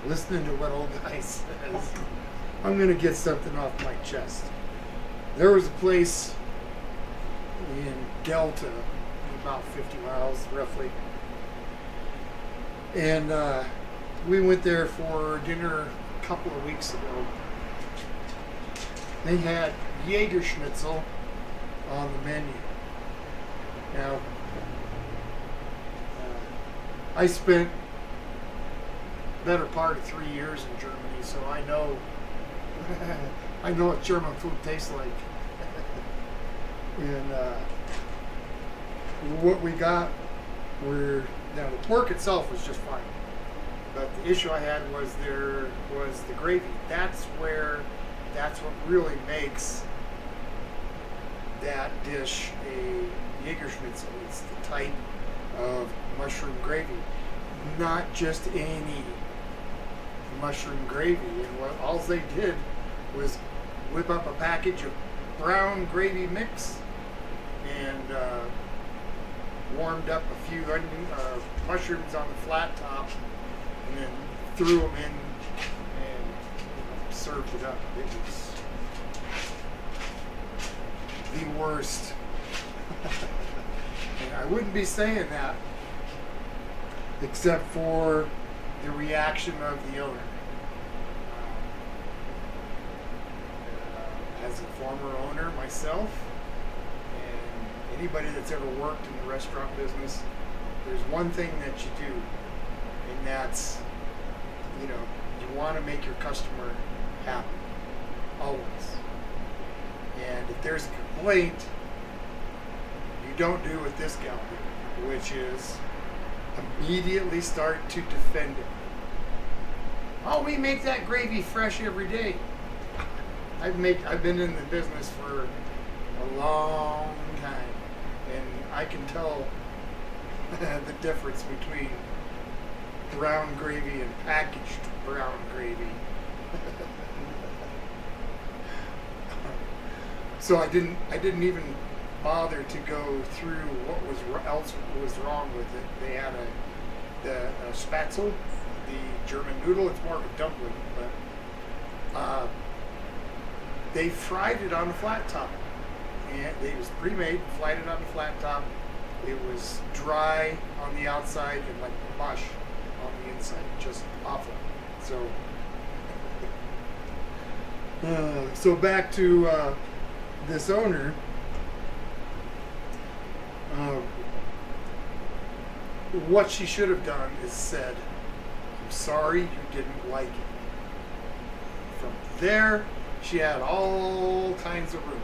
listening to what old guy says, I'm going to get something off my chest. There was a place in Delta, about 50 miles roughly. And we went there for dinner a couple of weeks ago. They had Jaeger schnitzel on the menu. Now, I spent the better part of 3 years in Germany, so I know I know what German food tastes like. And what we got were, now the pork itself was just fine, but the issue I had was the gravy. That's what really makes that dish a Jägerschnitzel. It's the type of mushroom gravy, not just any mushroom gravy. And what all they did was whip up a package of brown gravy mix and warmed up a few mushrooms on the flat top, and then threw them in and served it up. It was the worst. And I wouldn't be saying that except for the reaction of the owner. As a former owner myself, and anybody that's ever worked in the restaurant business, there's one thing that you do, and that's, you want to make your customer happy, always. And if there's a complaint, you don't do what this gal did, which is immediately start to defend it. Oh, we make that gravy fresh every day. I've been in the business for a long time, and I can tell the difference between brown gravy and packaged brown gravy. So I didn't even bother to go through what else was wrong with it. They had the Spatzel, the German noodle. It's more of a dumpling, but they fried it on the flat top, and it was pre-made. Fried it on the flat top. It was dry on the outside and like mush on the inside, just awful. So back to this owner. What she should have done is said, "I'm sorry you didn't like it." From there, she had all kinds of room.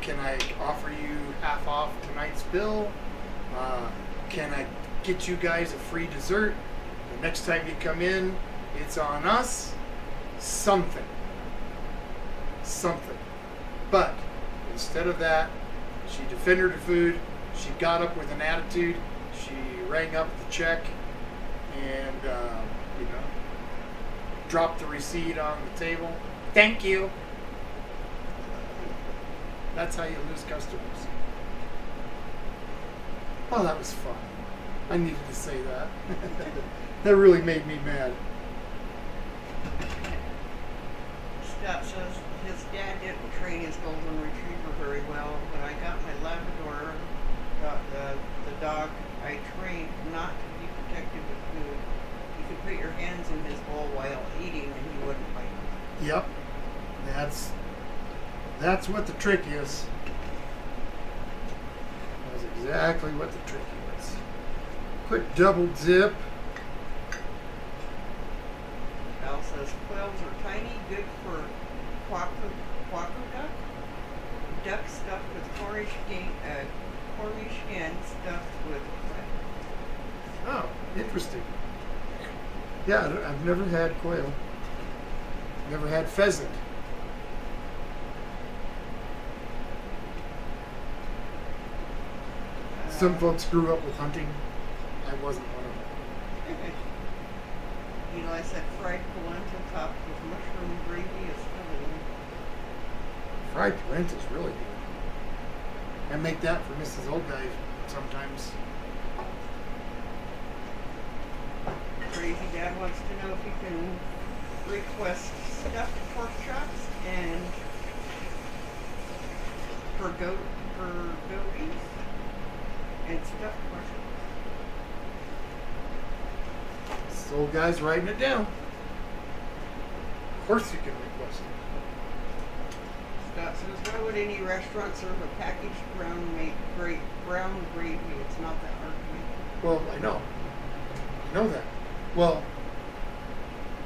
Can I offer you half off tonight's bill? Can I get you guys a free dessert? The next time you come in, it's on us. Something. But instead of that, she defended her food. She got up with an attitude. She rang up the check and, dropped the receipt on the table. Thank you. That's how you lose customers. Oh, that was fun. I needed to say that. That really made me mad. Scott says his dad didn't train his golden retriever very well. When I got my Labrador, the dog I trained not to be protected with food. You could put your hands in his bowl while eating and he wouldn't bite you. Yep. That's what the trick is. That's exactly what the trick is. Quick double dip. Al says quails are tiny, good for quaco duck. Duck stuffed with Cornish hen stuffed with quail. Oh, interesting. Yeah, I've never had quail. Never had pheasant. Some folks grew up with hunting. I wasn't one of them. Eli said fried polenta topped with mushroom gravy is filling. Fried polenta is really good. I make that for Mrs. Old Guy sometimes. Crazy Dad wants to know if he can request stuffed pork chops and for goat beef and stuffed mushrooms. This old guy's writing it down. Of course you can request Scott says, why would any restaurant serve a packaged brown gravy? It's not that hard to make. Well, I know. I know that. Well,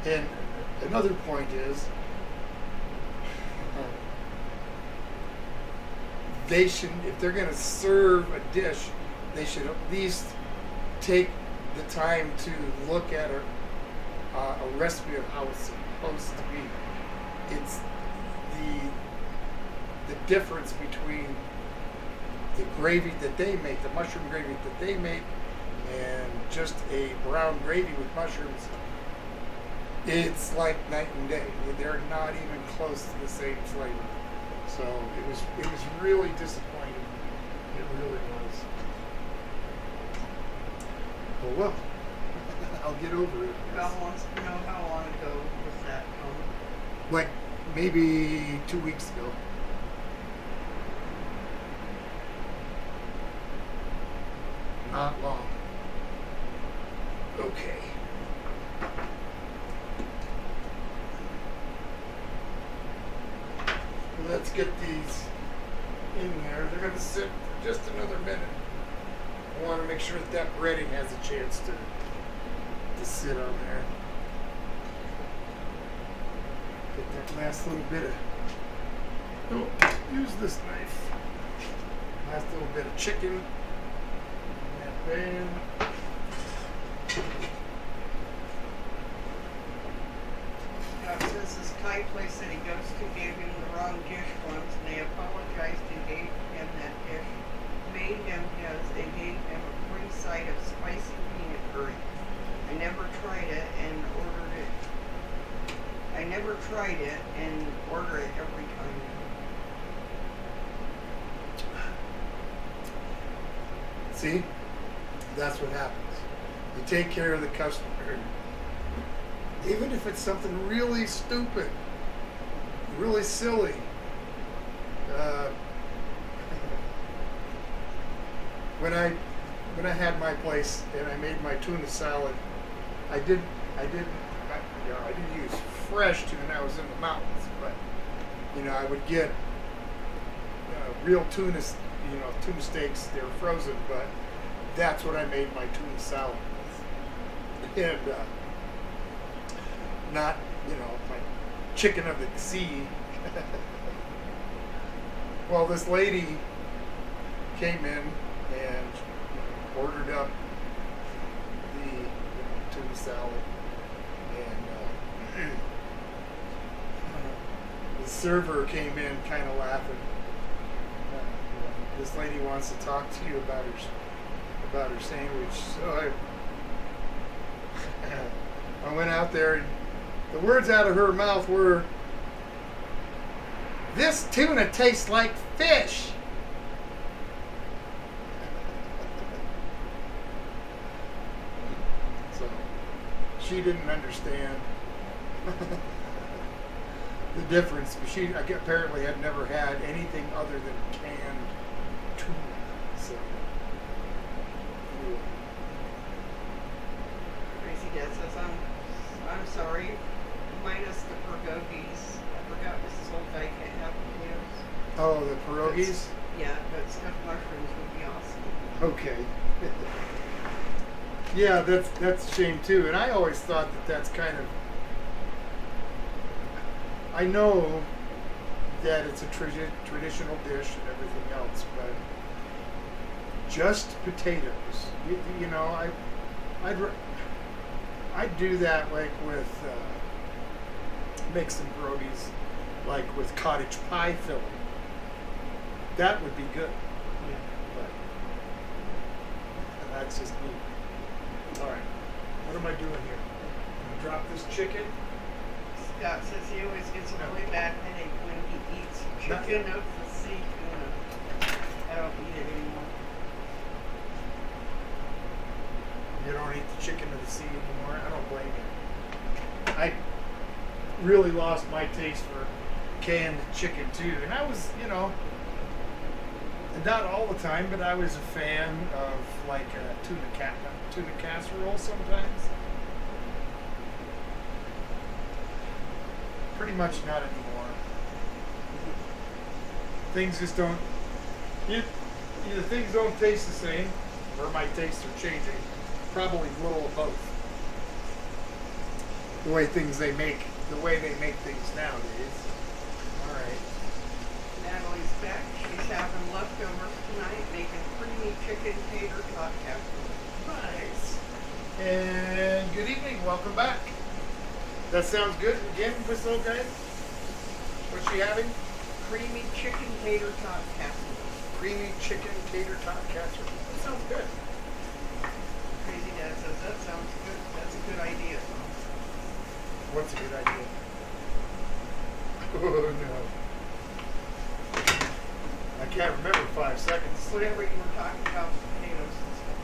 and another point is, they should, if they're going to serve a dish, they should at least take the time to look at a recipe of how it's supposed to be. It's the difference between the gravy that they make, the mushroom gravy that they make, and just a brown gravy with mushrooms. It's like night and day. They're not even close to the same flavor. So it was really disappointing. It really was. Oh well. I'll get over it. Val wants to know how long ago was that, Like maybe 2 weeks ago. Not long. Okay. Let's get these in there. They're going to sit for just another minute. I want to make sure that breading has a chance to sit on there. Get that last little bit of, oh, use this knife. Last little bit of chicken in that pan. Scott says this Thai place that he goes to gave him the wrong dish once, and they apologized and gave him that dish. They gave him a free side of spicy peanut curry. I never tried it and order it every time. See? That's what happens. You take care of the customer. Even if it's something really stupid, really silly. When I had my place and I made my tuna salad, I didn't use fresh tuna. I was in the mountains, but I would get real tuna, tuna steaks. They were frozen, but that's what I made my tuna salad with, and not my chicken of the sea. Well, this lady came in and ordered up the tuna salad, and the server came in kind of laughing. This lady wants to talk to you about her sandwich. So I went out there, and the words out of her mouth were, "This tuna tastes like fish." So she didn't understand the difference. She apparently had never had anything other than canned tuna. So Crazy Dad says, I'm sorry, minus the pierogies. I forgot Mrs. Holtite can't have potatoes. oh, the pierogies. Yeah, but stuffed mushrooms would be awesome. Okay. Yeah, that's a shame too. And I always thought that that's kind of. I know that it's a traditional dish and everything else, but just potatoes. I'd do that like with make some pierogies, like with cottage pie filling. That would be good. Yeah. But that's just me. All right, what am I doing here? I'm gonna drop this chicken. Scott says he always gets a really bad headache when he eats chicken of the sea tuna. I don't eat it anymore. You don't eat the chicken of the sea anymore? I don't blame you. I really lost my taste for canned chicken too. And I was, not all the time, but I was a fan of like a tuna casserole sometimes. Pretty much not anymore. things just don't. Either things don't taste the same, or my tastes are changing. Probably a little of both. The way they make things nowadays. All right. Natalie's back. She's having leftovers tonight, making creamy chicken tater tot casserole. Nice. And good evening. Welcome back. That sounds good. Again, Bristol guys. What's she having? Creamy chicken tater tot casserole. Creamy chicken tater tot casserole. That sounds good. Crazy Dad says that sounds good. That's a good idea. What's a good idea? Oh no. I can't remember 5 seconds. Whatever you were talking about, potatoes and stuff.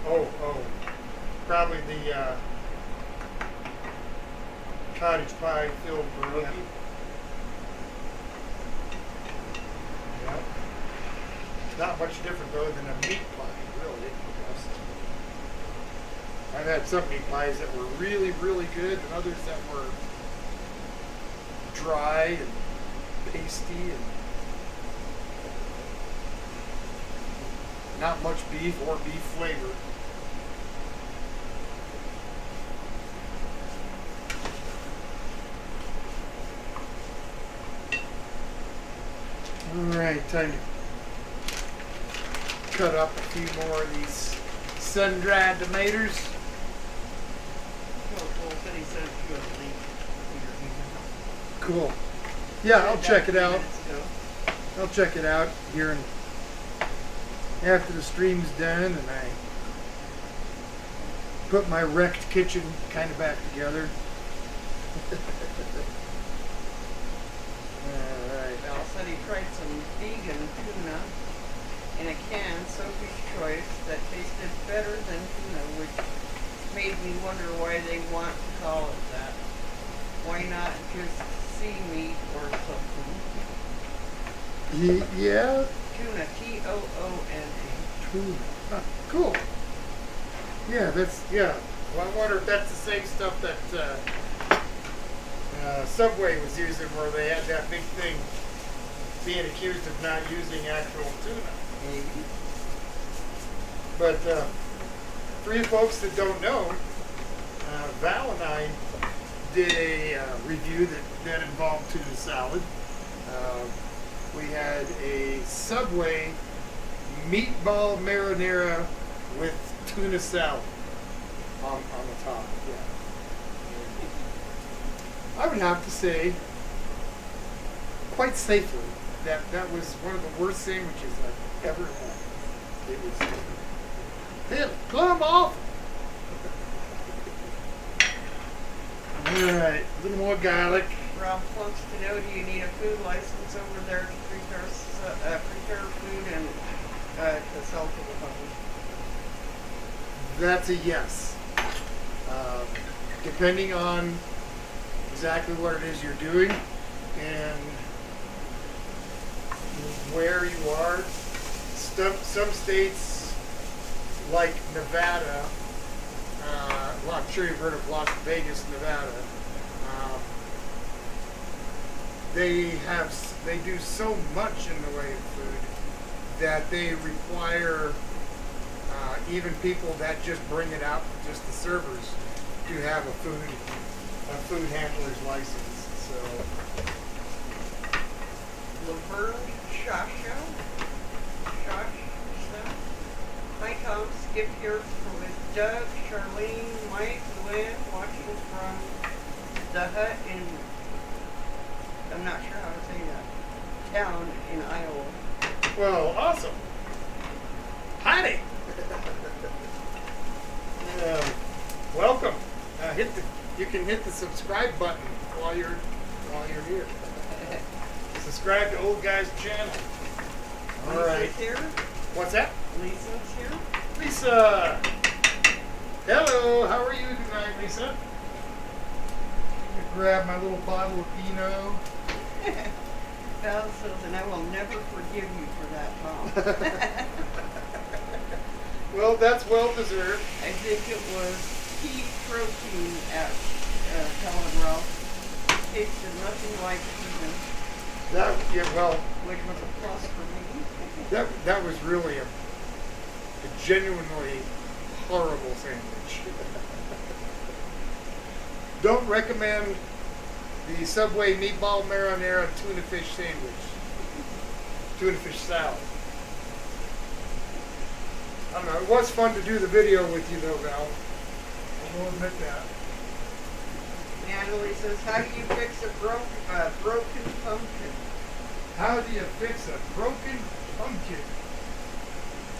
Oh. Probably the cottage pie filled pierogi. Yep. Not much different though than a meat pie, really. I've had some meat pies that were really, really good, and others that were dry and pasty and not much beef or beef flavor. All right, time to cut up a few more of these sun-dried tomatoes. Cole said he sent you a link. Cool. Yeah, I'll check it out. Minutes ago. I'll check it out here after the stream's done, and I put my wrecked kitchen kind of back together. All right. Val said he tried some vegan tuna in a can, Sophie's Choice, that tasted better than tuna, which made me wonder why they want to call it that. Why not just sea meat or something? Yeah. Tuna, Toona. Tuna. Huh, cool. Yeah, yeah. Well, I wonder if that's the same stuff that Subway was using, where they had that big thing being accused of not using actual tuna. Maybe. But for you folks that don't know, Val and I did a review that involved tuna salad. We had a Subway meatball marinara with tuna salad on the top. Yeah. I would have to say, quite safely, that was one of the worst sandwiches I've ever had. It was plumb awful. All right, a little more garlic. Rob wants to know, do you need a food license over there to prepare food and to sell to the public? That's a yes. Depending on exactly what it is you're doing and where you are. Some states, like Nevada, well, I'm sure you've heard of Las Vegas, Nevada. They do so much in the way of food that they require even people that just bring it out, just the servers, to have a food handler's license. So, Laverne Shasha. Hi Tom, Skip here with Doug, Charlene, Mike, Lynn, watching from the hut in, I'm not sure how to say that, town in Iowa. well, awesome. Howdy. Welcome. You can hit the subscribe button while you're here. Subscribe to Old Guy's channel. All right. Lisa's here. What's that? Lisa's here. Lisa. Hello. How are you tonight, Lisa? I'm gonna grab my little bottle of vino. Val says, and I will never forgive you for that, Tom. Well, that's well deserved. I think it was pea protein at Helen Ralph. Tasted nothing like even. That, yeah, well, which was a plus for me. that was really a genuinely horrible sandwich. Don't recommend the Subway meatball marinara tuna fish sandwich. Tuna fish salad. I don't know. It was fun to do the video with you though, Val. I will admit that. Natalie says, how do you fix a broken pumpkin? How do you fix a broken pumpkin?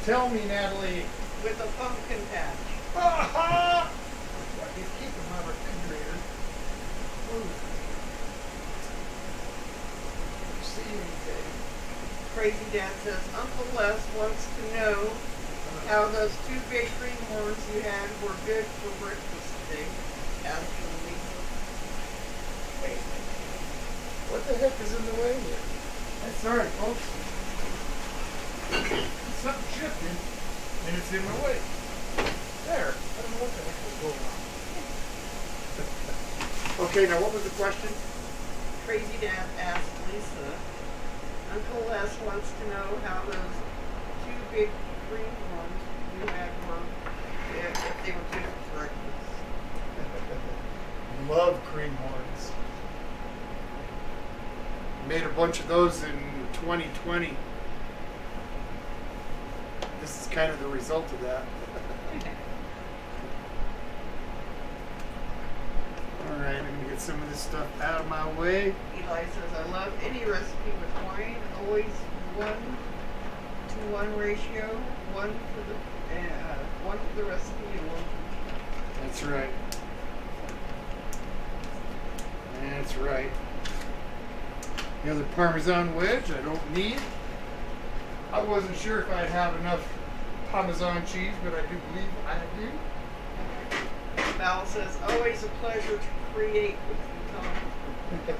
Tell me, Natalie. With a pumpkin patch. Ha You keep them on a refrigerator. Ooh. See anything? Crazy Dad says, Uncle Les wants to know how those 2 big greenhorns you had were good for breakfast today. Absolutely. Wait. What the heck is in the way here? That's all right, folks. Something shifted, and it's in my way. There. I don't know what the heck was going on. Okay, now what was the question? Crazy Dad asked Lisa, Uncle Les wants to know how those 2 big greenhorns you had were, if they were good for breakfast. Love cream horns. Made a bunch of those in 2020. This is kind of the result of that. Alright, I'm going to get some of this stuff out of my way. Eli says, I love any recipe with wine, always 1-to-1 ratio, one for the recipe and one for me. That's right. That's right. The other Parmesan wedge I don't need. I wasn't sure if I'd have enough Parmesan cheese, but I do believe I do. Val says, always a pleasure to create with you, Tom.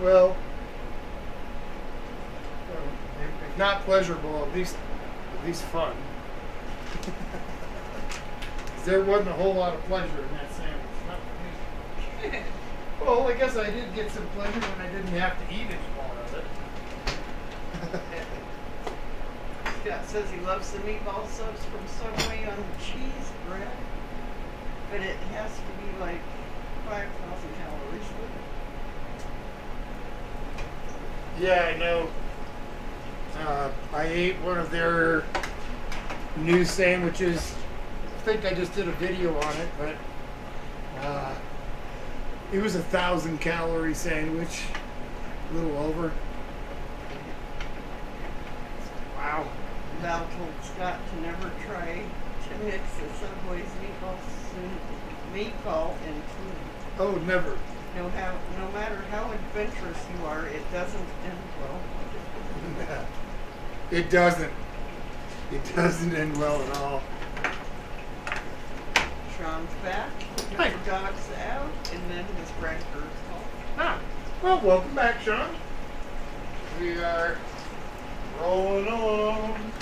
Well, if not pleasurable, at least fun. 'Cause there wasn't a whole lot of pleasure in that sandwich. Not for me. Well, I guess I did get some pleasure when I didn't have to eat any more of it. Scott says he loves the meatball subs from Subway on cheese bread, but it has to be like 5,000 calories. Yeah, I know. I ate one of their new sandwiches. I think I just did a video on it, but it was 1,000 calorie sandwich, a little over. Wow. Val told Scott to never try to mix the Subway's meatball and food. Oh, never. No matter how adventurous you are, it doesn't end well. It doesn't. It doesn't end well at all. Shaun's back. Hi. The dog's out, and then his grandparents called. Ah, well, welcome back, Shaun. We are rolling along.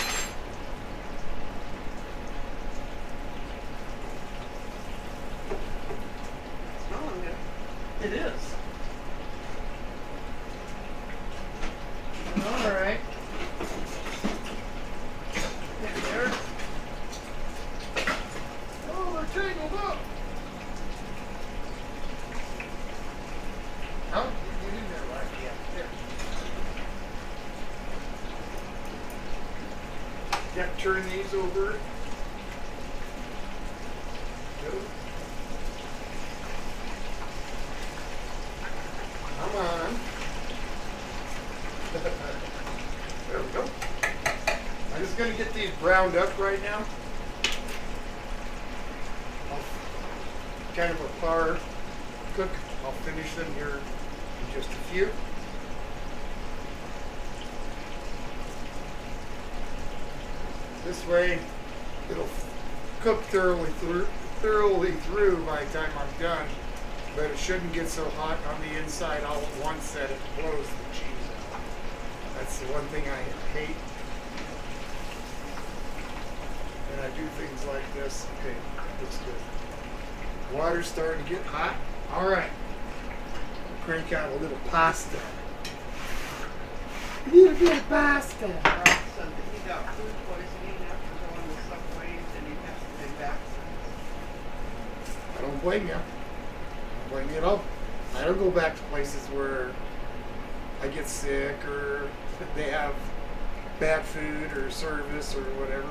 Smelling good. It is. All right. There. Oh, they're tangled up. Oh, get in there, right? Yeah, there. Yep, turn these over. Go. Come on. There we go. I'm just going to get these browned up right now. Kind of a par cook. I'll finish them here in just a few. This way, it'll cook thoroughly through by the time I'm done. But it shouldn't get so hot on the inside all at once that it blows the cheese out. That's the one thing I hate. And I do things like this. Okay, looks good. Water's starting to get hot. All right. Crank out a little pasta. Need a bit of pasta. Ralph said that he got food poisoning after going to Subway's and he hasn't been back since. I don't blame you. I don't blame you at all. I don't go back to places where I get sick or they have bad food or service or whatever.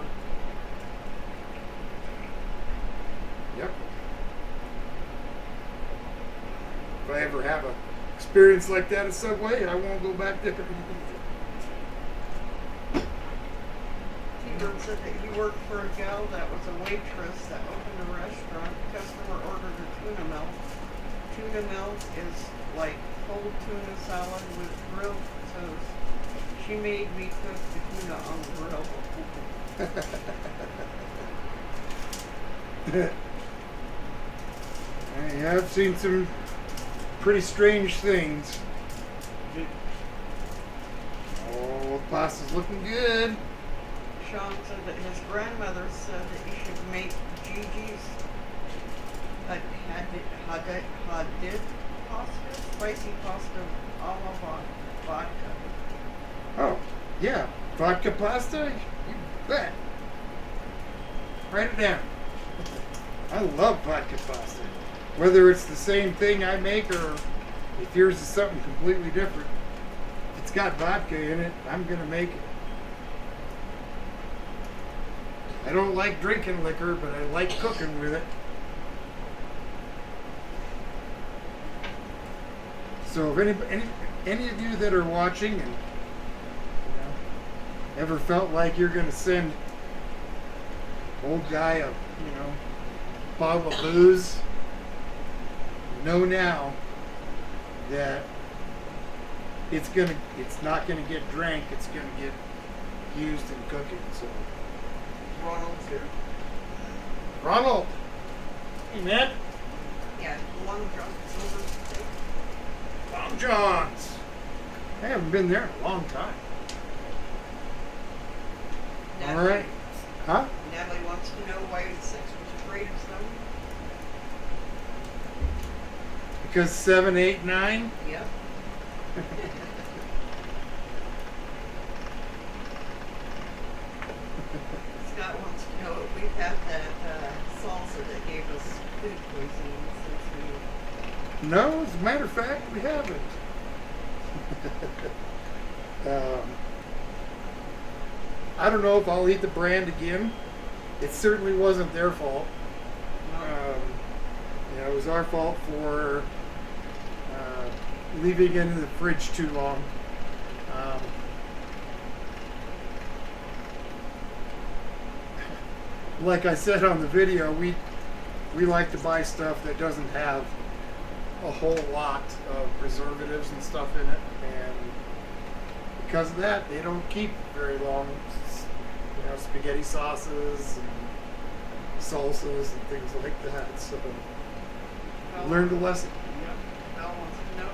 Yep. If I ever have a experience like that at Subway, I won't go back there. T-Bird said that he worked for a gal that was a waitress that opened a restaurant. Customer ordered a tuna melt. Tuna melt is like cold tuna salad with grilled toast. She made me cook the tuna on the grill. I have seen some pretty strange things. Oh, the pasta's looking good. Shaun said that his grandmother said that you should make Gigi's hadid pasta, spicy pasta a la vodka. Oh, yeah. Vodka pasta? You bet. Write it down. I love vodka pasta. Whether it's the same thing I make or if yours is something completely different. If it's got vodka in it, I'm going to make it. I don't like drinking liquor, but I like cooking with it. So if any of you that are watching and ever felt like you're going to send old guy a bottle of booze, know now that it's not gonna get drank, it's gonna get used in cooking. So Ronald's here. Ronald, hey man. Yeah, Long John Silver steak. Long John's. I haven't been there in a long time. All right. Huh? Natalie wants to know why 6 was afraid of snow. Because 7, 8, 9. Yep. Scott wants to know if we've had that salsa that gave us food poisoning since we. No, as a matter of fact, we haven't. I don't know if I'll eat the brand again. It certainly wasn't their fault. It was our fault for leaving it in the fridge too long. Like I said on the video, we like to buy stuff that doesn't have a whole lot of preservatives and stuff in it, and because of that, they don't keep very long. Spaghetti sauces and salsas and things like that. So learned a lesson. Yep. Mel wants to know,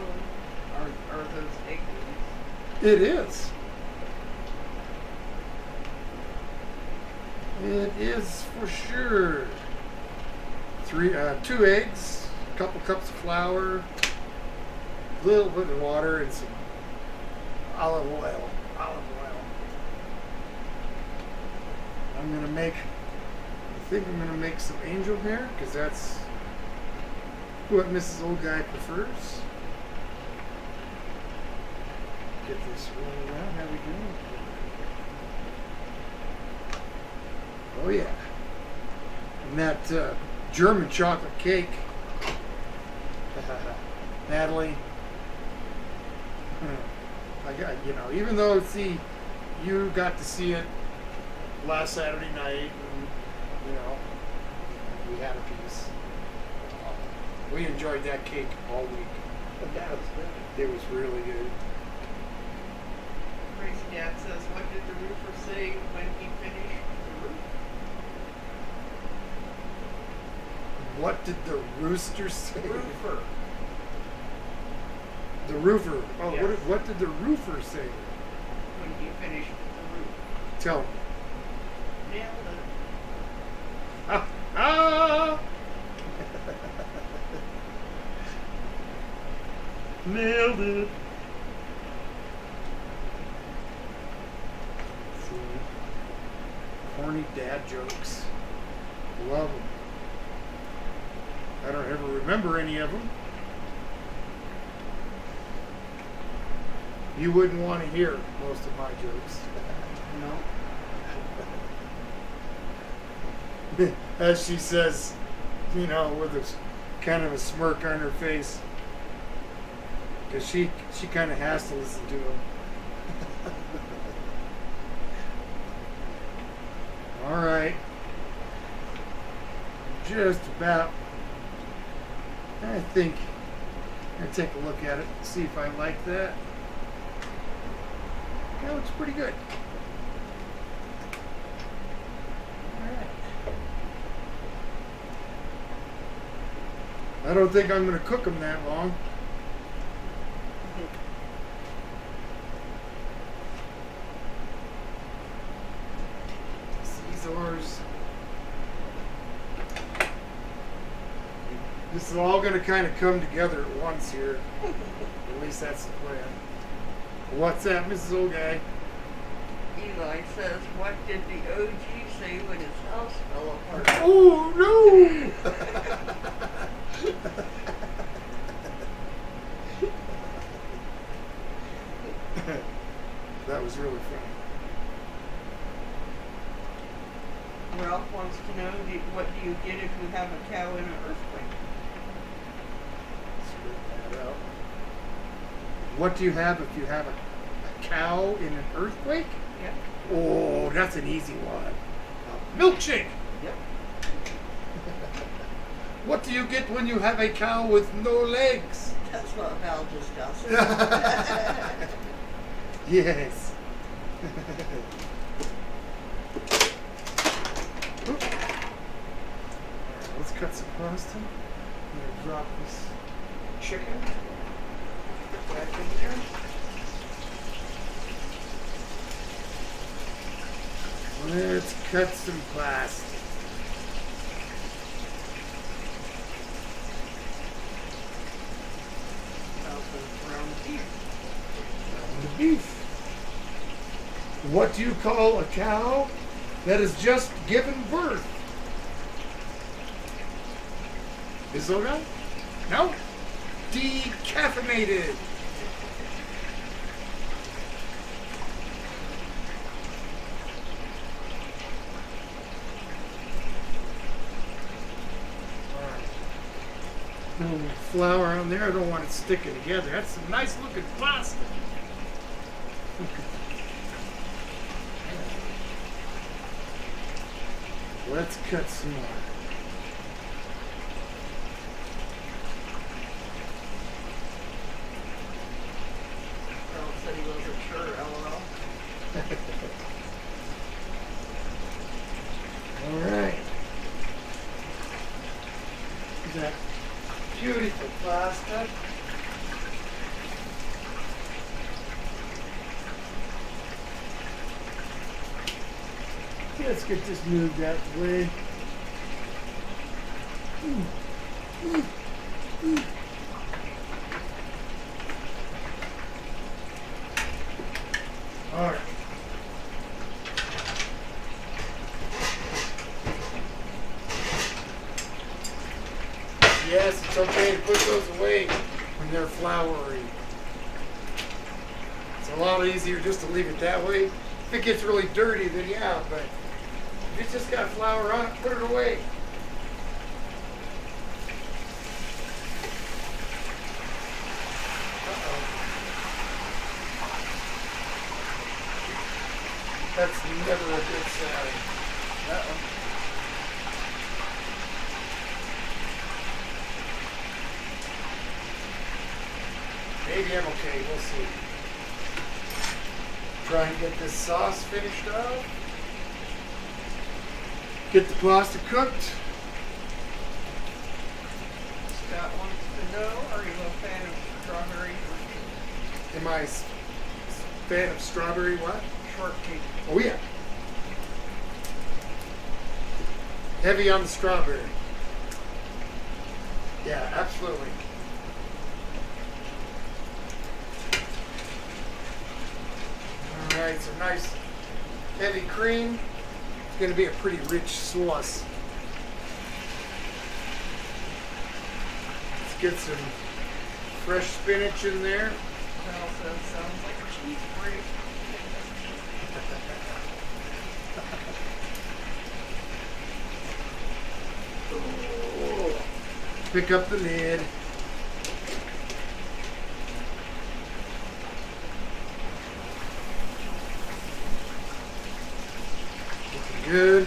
are those egg whites? It is. It is for sure. 2 eggs, a couple cups of flour, a little bit of water, and some olive oil. I think I'm gonna make some angel hair because that's what Mrs. Old Guy prefers. Get this rolling around. How we doing? Oh yeah. And that German chocolate cake, Natalie. I got even though you got to see it last Saturday night, and we had a piece. We enjoyed that cake all week. That was good. It was really good. Crazy Dad says, what did the roofer say when he finished the roof? What did the rooster say? Roofer. The roofer. Oh, Yes. what did the roofer say? When he finished the roof. Tell me. Nailed it. Ah! Ah! Nailed it. dad jokes. Love them. I don't ever remember any of them. You wouldn't want to hear most of my jokes. No. As she says, you know, with a kind of a smirk on her face. Because she kind of has to listen to them. All right. Just about. I think I'm going to take a look at it and see if I like that. That looks pretty good. All right. I don't think I'm going to cook them that long. Caesars. This is all going to kind of come together at once here. At least that's the plan. What's that, Mrs. Old Guy? Eli says, what did the OG say when his house fell apart? Oh, no! That was really funny. Ralph wants to know, what do you get if you have a cow in an earthquake? Let's rip that out. What do you have if you have a cow in an earthquake? Yep. Oh, that's an easy one. A milkshake. Yep. What do you get when you have a cow with no legs? That's what Val discussed. Yes. Alright, let's cut some pasta. I'm going to drop this chicken back in there. Let's cut some plastic. Ground beef. Ground beef. What do you call a cow that has just given birth? Is it okay? No? Decaffeinated. A little flour on there. I don't want it sticking together. That's some nice looking pasta. Let's cut some more. Ralph said he wasn't sure, LOL. All right. That beautiful pasta. Let's get this moved out the way. All right. Yes, it's okay to put those away when they're floury. It's a lot easier just to leave it that way. If it gets really dirty, then yeah, but if it's just got flour on it, put it away. Uh-oh. That's never a good sign. Uh-oh. Maybe I'm okay, we'll see. Try and get this sauce finished up. Get the pasta cooked. Scott wants to know, are you a fan of strawberry shortcake? Am I a fan of strawberry what? Shortcake. Oh yeah. Heavy on the strawberry. Yeah, absolutely. Alright, some nice heavy cream. going to be a pretty rich sauce. Let's get some fresh spinach in there. It also sounds like a cheese break. Oh. Pick up the lid. Looking good.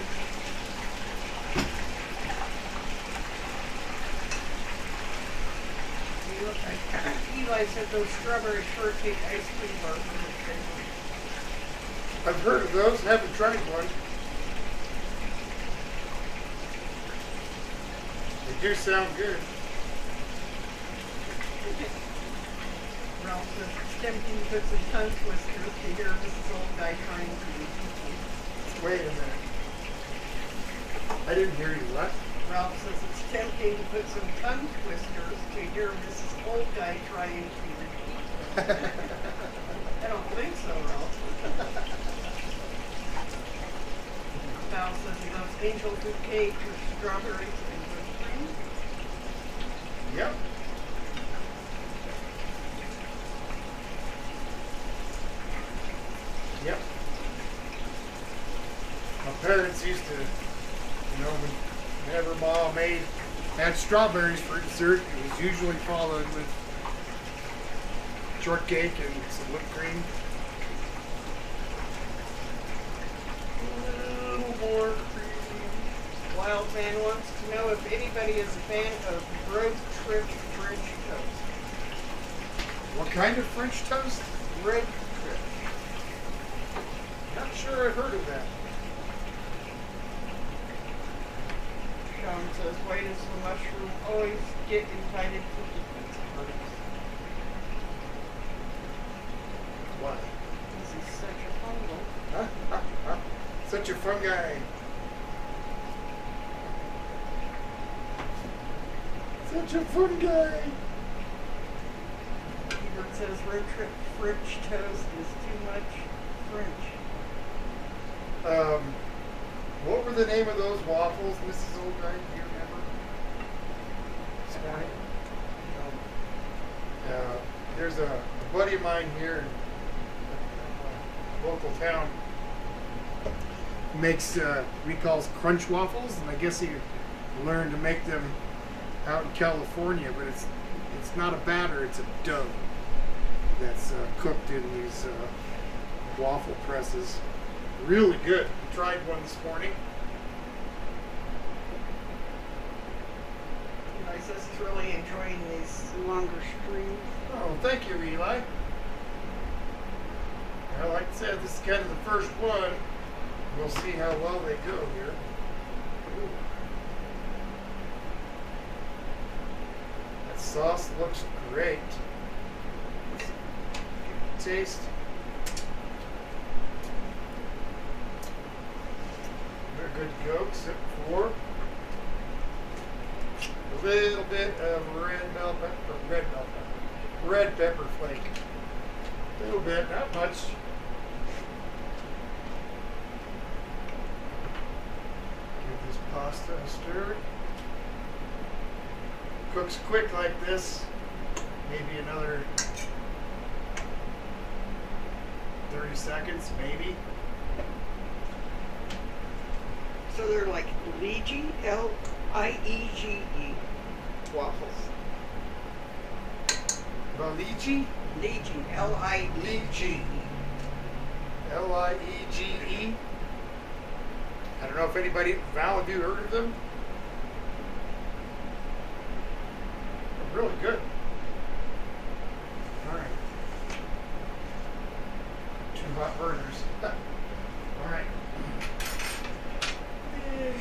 Eli said those strawberry shortcake ice cream bars are his favorite. I've heard of those. Haven't tried one. They do sound good. Ralph says it's tempting to put some tongue twisters to hear Mrs. Old Guy trying to be people. Wait a minute. I didn't hear you. What? Ralph says it's tempting to put some tongue twisters to hear Mrs. Old Guy trying to be people. I don't think so, Ralph. Val says he loves angel food cake with strawberries and whipped cream. Yep. Yep. My parents used to, whenever Mom had strawberries for dessert, it was usually followed with shortcake and some whipped cream. A little more cream. Wild Man wants to know if anybody is a fan of road trip French toast. What kind of French toast? Road trip. Not sure I've heard of that. Shaun says, why does the mushroom always get invited to the pizza parties? Why? Because he's such a fungal. Such a fun guy. Such a fun guy. Ebert says road trip French toast is too much French. What were the name of those waffles, Mrs. Old Guy? Do you remember? This morning? There's a buddy of mine here in a local town who makes, he calls crunch waffles, and I guess he learned to make them out in California, but it's not a batter, it's a dough that's cooked in these waffle presses. Really good. We tried one this morning. Eli says he's really enjoying these longer streams. Oh, thank you, Eli. Well, like I said, this is kind of the first one. We'll see how well they go here. Ooh. That sauce looks great. Let's give it a taste. We're good to go, except for a little bit of red pepper flake. A little bit, not much. Give this pasta a stir. Cooks quick like this. Maybe another 30 seconds, maybe. So they're like Liege, L-I-E-G-E waffles. Liege? Liege, L-I-E-G-E. Liege. I don't know if anybody, Val, have you heard of them? They're really good. All right. Two hot burners. All right.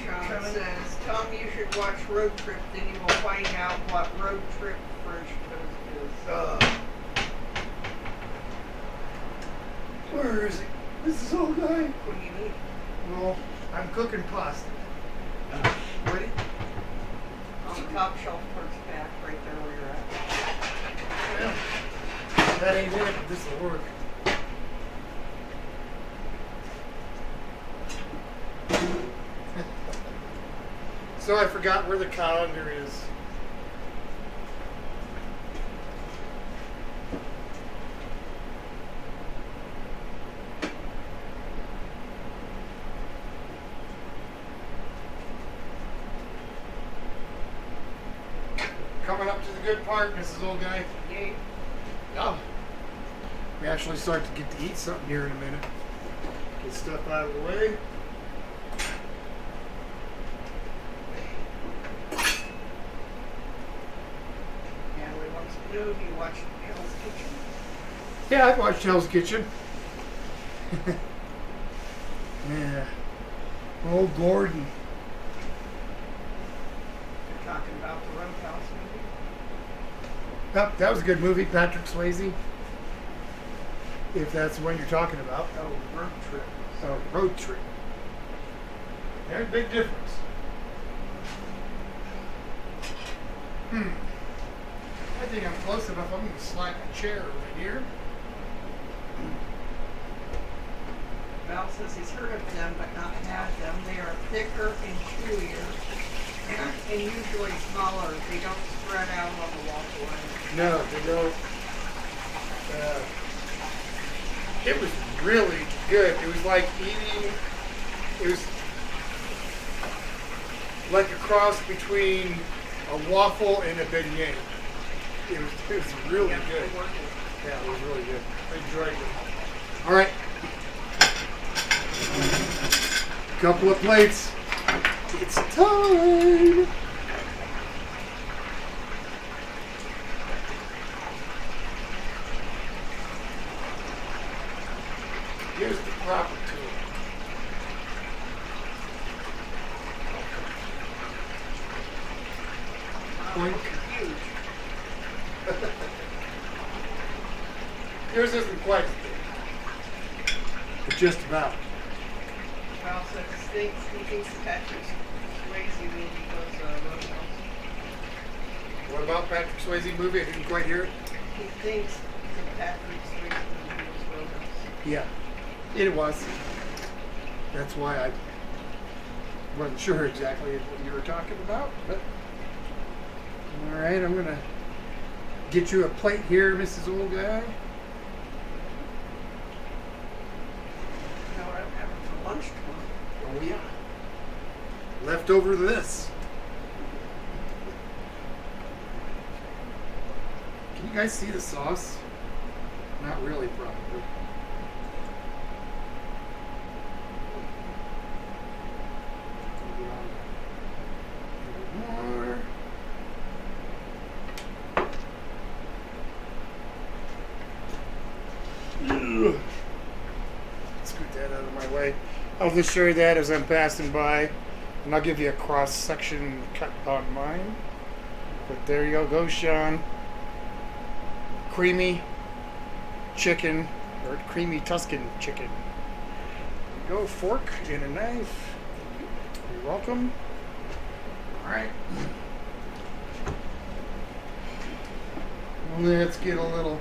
Shaun says, Tom, you should watch Road Trip, then you will find out what Road Trip French toast is. Where is it? This is all guy. What do you need? Well, I'm cooking pasta. Ready? On the top shelf towards the back, right there where you're at. Yeah. That ain't it, but this will work. So I forgot where the calendar is. Coming up to the good part, Mrs. Old Guy. Yay. Yeah. We actually start to get to eat something here in a minute. Get stuff out of the way. And we watched the movie, watched Hell's Kitchen. Yeah, I've watched Hell's Kitchen. Yeah. Old Gordon. They're talking about the Roadhouse movie. Yep, that was a good movie, Patrick Swayze. If that's the one you're talking about. Oh, Road Trip. Oh, Road Trip. There's a big difference. I think I'm close enough. I'm going to slide a chair right here. Val says he's heard of them but not had them. They are thicker and chewier and usually smaller. They don't spread out on the waffle line. No, they don't. It was really good. It was like eating. It was like a cross between a waffle and a beignet. It was really Yeah, good. they're worth it. Yeah, it was really good. I enjoyed it. All right. Couple of plates. It's time. Here's the proper tool. Boink. Huge. Yours isn't quite as big. But just about. Val says he thinks Patrick Swayze movie was Roadhouse. What about Patrick Swayze movie? I didn't quite hear it. He thinks the Patrick Swayze movie was Roadhouse. Yeah, it was. That's why I wasn't sure exactly what you were talking about. But all right, I'm gonna get you a plate here, Mrs. Old Guy. You know what I'm having for lunch tomorrow? Oh yeah. Left over this. Can you guys see the sauce? Not really, probably. More. Ugh. Scoot that out of my way. I'll just show you that as I'm passing by, and I'll give you a cross section cut on mine. But there you go, Shaun. Creamy chicken, or creamy Tuscan chicken. There you go, fork and a knife. You're welcome. All right. Let's get a little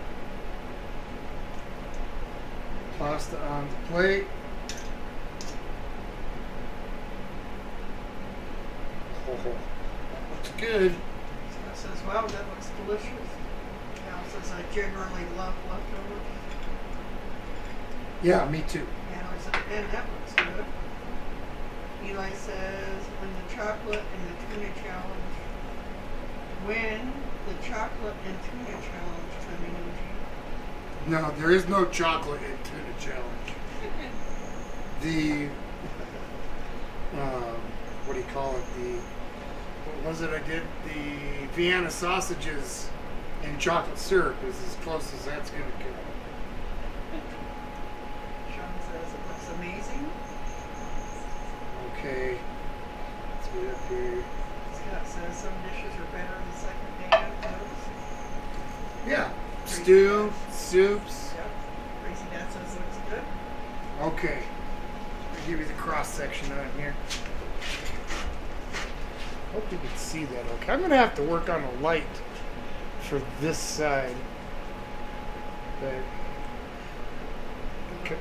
pasta on the plate. Oh, that looks good. Scott says, wow, that looks delicious. Val says, I generally love leftovers. Yeah, me too. And I said, and that looks good. Eli says, when the chocolate and the tuna challenge, when the chocolate and tuna challenge coming in. No, there is no chocolate and tuna challenge. The, what do you call it? What was it I did? The Vienna sausages and chocolate syrup is as close as that's going to go. Shaun says, it looks amazing. Okay, let's get up here. Scott says, some dishes are better the second day afterwards. Yeah, stew, soups. Yep. Crazy Dad says, looks good. Okay, I'll give you the cross section on here. Hope you can see that okay. I'm going to have to work on a light for this side. But, okay.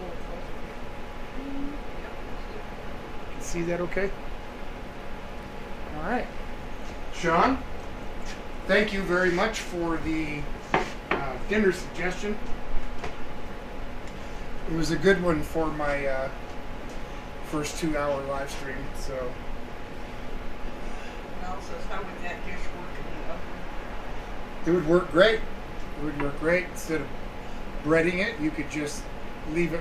You can see that okay? All right. Shaun, thank you very much for the dinner suggestion. It was a good one for my first 2-hour live stream. So Mel says, how would that dish work in the oven? it would work great. It would work great. Instead of breading it, you could just leave it,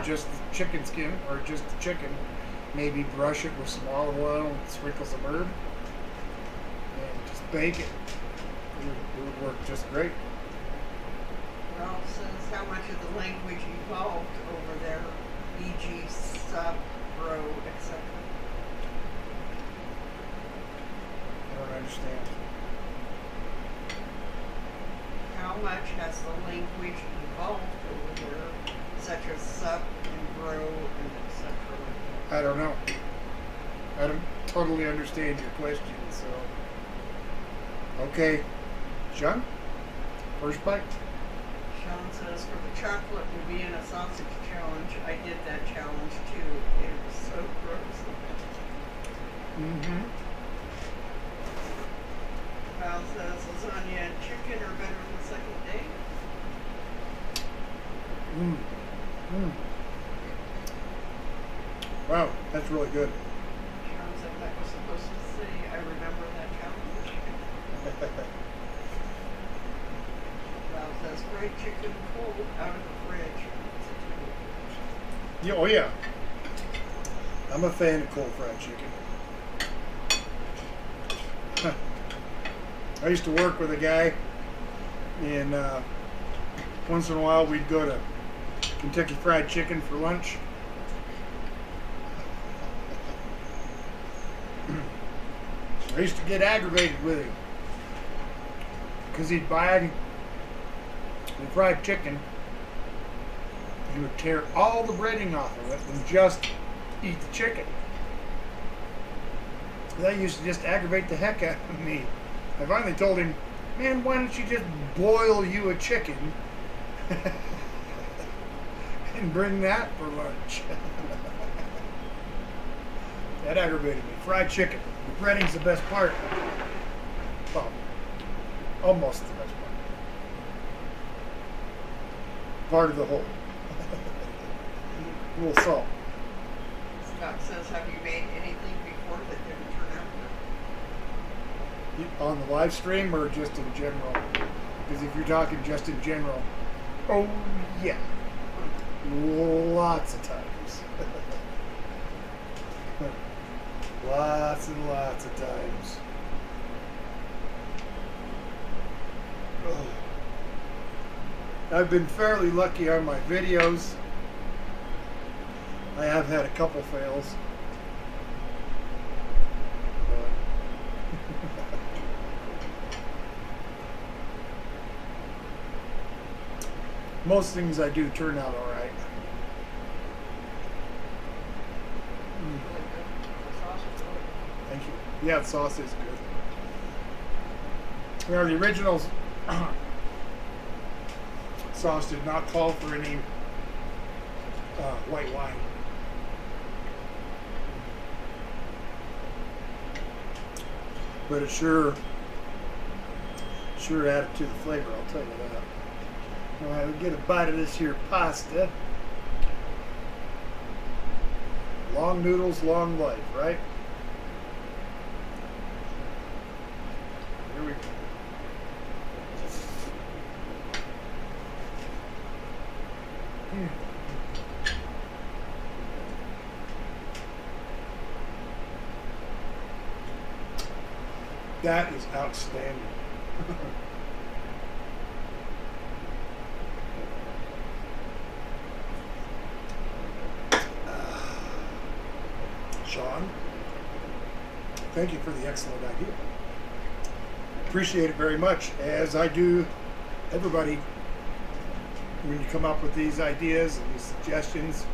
just the chicken skin or just the chicken. Maybe brush it with some olive oil and sprinkle some herb and just bake it. It would work just great. Ralph says, how much of the language evolved over there? E.g., sub, bro, etc. I don't understand. How much has the language evolved over there, such as sub and bro and etc.? I don't know. I don't totally understand your question, so. Okay. Shaun? First bite? Shaun says, for the chocolate and Vienna sausage challenge, I did that challenge too. It was so gross. Mm-hmm. Val says, lasagna and chicken are better on the second day. Mm. Mm. Wow, that's really good. Shaun said that was supposed to say, I remember that challenge. Val says, fried chicken cold out of the fridge. Yeah, oh yeah. I'm a fan of cold fried chicken. I used to work with a guy, and once in a while we'd go to Kentucky Fried Chicken for lunch. I used to get aggravated with him because he'd buy the fried chicken. He would tear all the breading off of it and just eat the chicken. That used to just aggravate the heck out of me. I finally told him, man, why don't you just boil you a chicken and bring that for lunch? That aggravated me. Fried chicken. The breading's the best part. Well, almost the best part. Part of the whole. A little salt. Scott says, have you made anything before that didn't turn out good? On the live stream or just in general? Because if you're talking just in general, oh yeah. Lots of times. Lots and lots of times. Oh. I've been fairly lucky on my videos. I have had a couple fails. Most things I do turn out all right. Really good. The sauce is really good. Thank you. Yeah, the sauce is good. Well, the original sauce did not call for any white wine. But it sure added to the flavor, I'll tell you that. All right, we'll get a bite of this here pasta. Long noodles, long life, right? Here we go. That is outstanding. Shaun, thank you for the excellent idea. Appreciate it very much, as I do everybody when you come up with these ideas and these suggestions.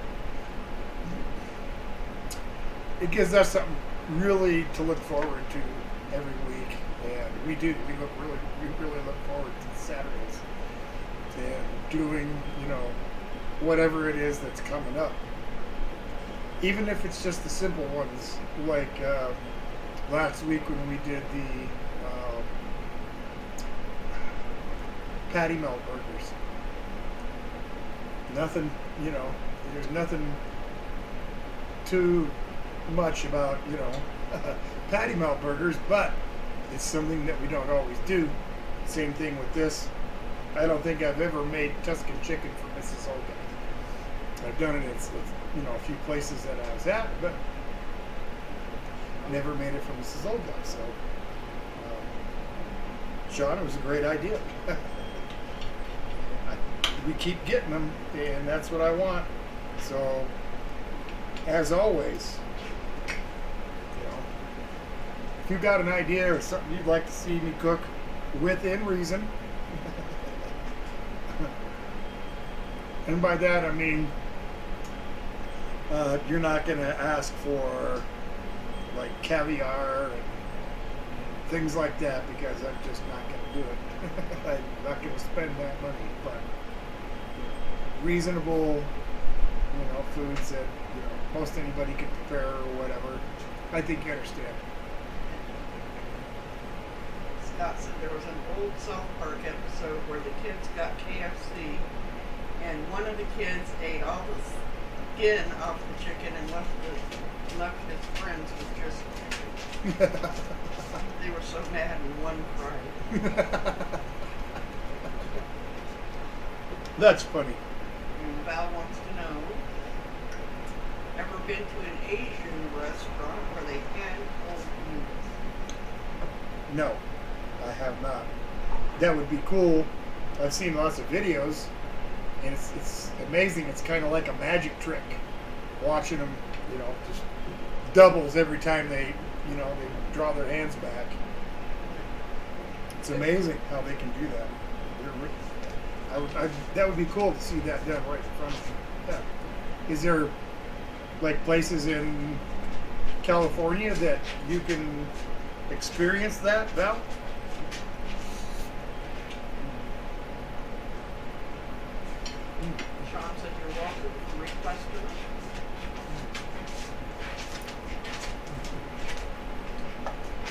It gives us something really to look forward to every week, and we do. We really look forward to the Saturdays and doing, whatever it is that's coming up. Even if it's just the simple ones, like last week when we did the patty melt burgers. Nothing, there's nothing too much about, patty melt burgers, but it's something that we don't always do. Same thing with this. I don't think I've ever made Tuscan chicken for Mrs. Olga. I've done it at a few places that I was at, but never made it for Mrs. Olga. So, Shaun, it was a great idea. We keep getting them, and that's what I want. So, as always, if you've got an idea or something you'd like to see me cook within reason, and by that I mean you're not going to ask for like caviar and things like that, because I'm just not going to do it. I'm not going to spend that money, but reasonable, foods that most anybody can prepare or whatever. I think you understand. Scott said there was an old South Park episode where the kids got KFC, and one of the kids ate all the skin off the chicken and left his friends with just chicken. They were so mad and one cried. That's funny. And Val wants to know, ever been to an Asian restaurant where they hand hold noodles? No, I have not. That would be cool. I've seen lots of videos, and it's amazing. It's kind of like a magic trick. Watching them, just doubles every time they draw their hands back. It's amazing how they can do that. That would be cool to see that done right in front of me. Yeah. Is there like places in California that you can experience that, Val? Shaun said you're welcome for requesting it.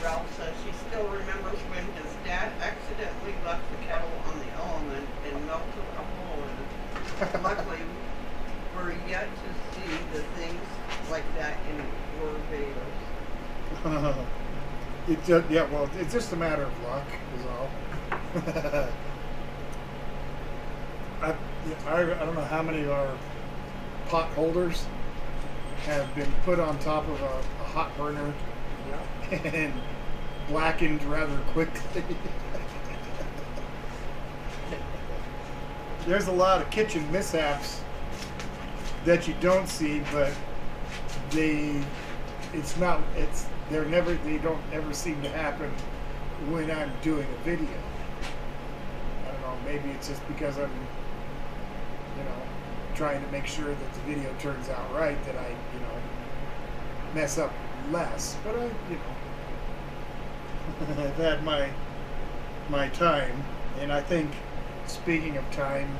Ralph says she still remembers when his dad accidentally left the kettle on the element and melted a hole in it. Luckily, we're yet to see the things like that in Barbados. It's just a matter of luck, is all. I don't know how many of our pot holders have been put on top of a hot burner and blackened rather quickly. There's a lot of kitchen mishaps that you don't see, but they don't ever seem to happen when I'm doing a video. I don't know, maybe it's just because I'm trying to make sure that the video turns out right, that I mess up less, but I've had my time, and I think, speaking of time,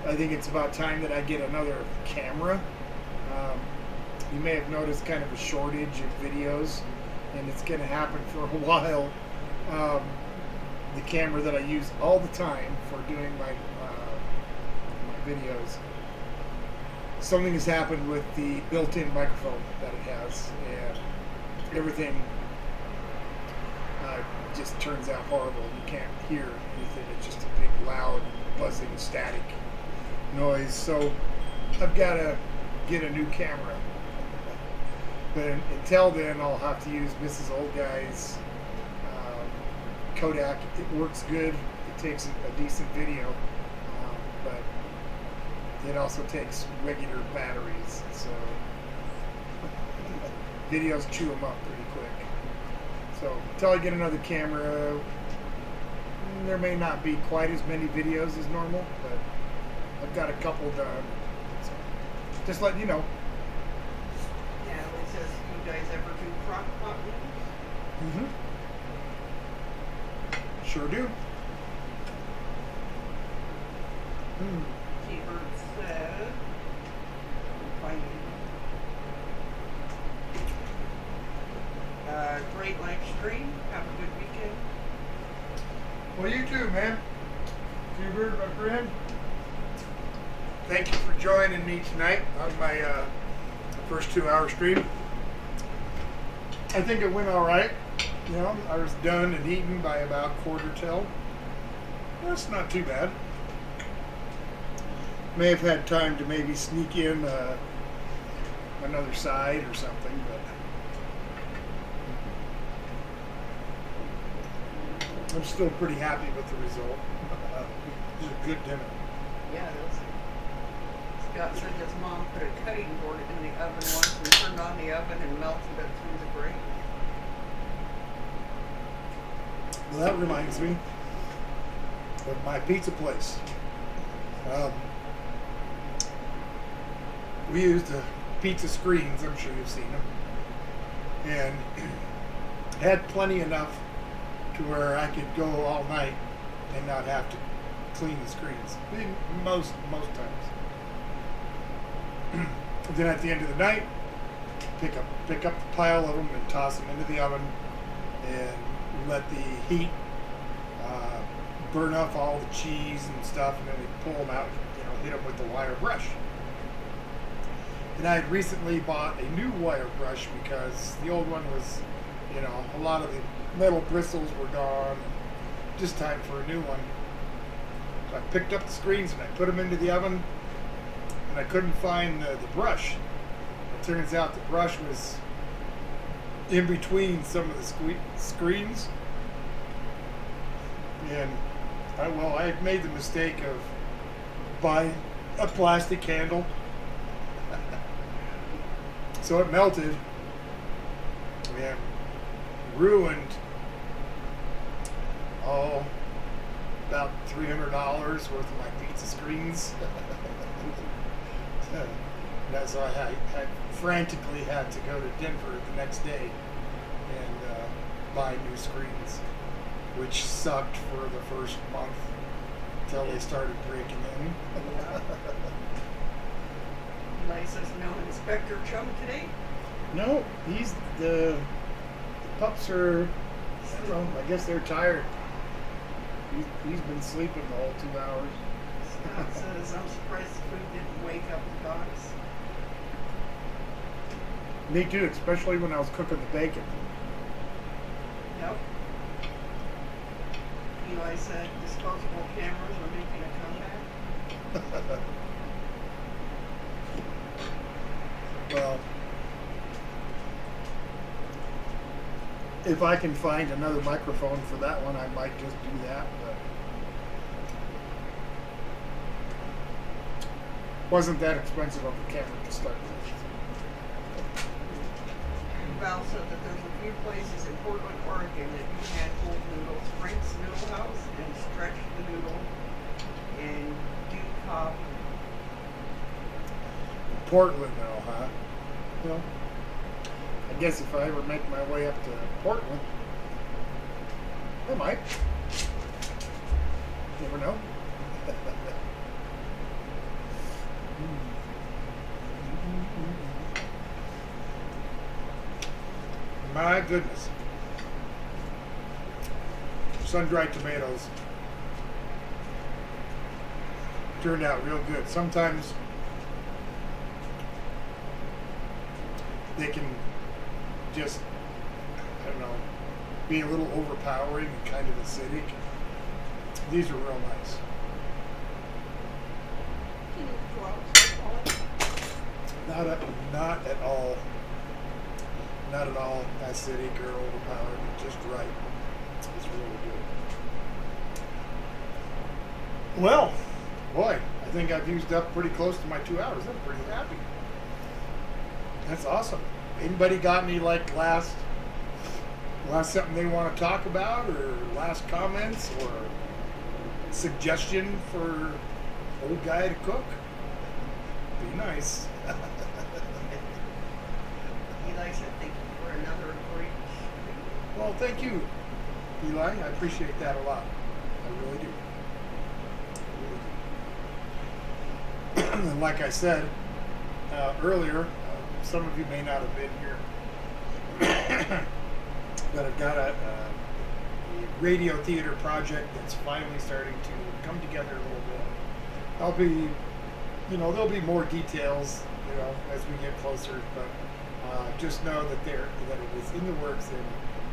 I think it's about time that I get another camera. You may have noticed kind of a shortage of videos, and it's going to happen for a while. The camera that I use all the time for doing my videos, something has happened with the built-in microphone that it has, and everything just turns out horrible. You can't hear anything. It's just a big, loud, buzzing, static noise. So I've got to get a new camera. But until then, I'll have to use Mrs. Old Guy's Kodak. It works good. It takes a decent video, but it also takes regular batteries. So videos chew them up pretty quick. So until I get another camera, there may not be quite as many videos as normal, but I've got a couple done. So just letting you know. Yeah, it says, you guys ever do crock pot noodles? Mm-hmm. Sure do. T-Bird said, great live stream. Have a good weekend. Well, you too, man. Hubert, my friend. Thank you for joining me tonight on my first 2-hour stream. I think it went all right. You know, I was done and eaten by about quarter till. That's not too bad. May have had time to maybe sneak in another side or something, but I'm still pretty happy with the result. It was a good dinner. Yeah, it was. Scott said his mom put a cutting board in the oven once and turned on the oven and melted it through the grate. Well, that reminds me of my pizza place. We used the pizza screens, I'm sure you've seen them, and had plenty enough to where I could go all night and not have to clean the screens. Most times. Then at the end of the night, pick up the pile of them and toss them into the oven and let the heat burn off all the cheese and stuff, and then we pull them out, you know, hit them with the wire brush. And I had recently bought a new wire brush because the old one was, you know, a lot of the metal bristles were gone. Just time for a new one. So I picked up the screens and I put them into the oven, and I couldn't find the brush. It turns out the brush was in between some of the screens. And I made the mistake of buying a plastic handle. So it melted and ruined about $300 worth of my pizza screens. So I frantically had to go to Denver the next day and buy new screens, which sucked for the first month until they started breaking in. Eli says no Inspector Chum today. No, the pups are, I don't know, I guess they're tired. He's been sleeping the whole 2 hours. Scott says, I'm surprised the food didn't wake up the dogs. Me too, especially when I was cooking the bacon. Yep. Eli said disposable cameras are making a comeback. Well, if I can find another microphone for that one, I might just do that. But wasn't that expensive of a camera to start with. Val said that there's a few places in Portland, Oregon that do hand-pulled noodles. Frank's Noodle House and Stretch the Noodle and do Cobb. Portland, though, huh? Well, I guess if I ever make my way up to Portland, I might. Never know. My goodness. Sun-dried tomatoes turned out real good. Sometimes they can just, I don't know, be a little overpowering and kind of acidic. These are real nice. Not at all. Not at all acidic or overpowering. Just right. It's really good. Well, boy, I think I've used up pretty close to my 2 hours. I'm pretty happy. That's awesome. Anybody got any last something they want to talk about, or last comments, or suggestion for old guy to cook? Be nice. Eli said thank you for another great stream. Well, thank you, Eli. I appreciate that a lot. I really do. And like I said earlier, some of you may not have been here. but I've got a radio theater project that's finally starting to come together a little bit. I'll be, there'll be more details, as we get closer, but just know that that it is in the works, and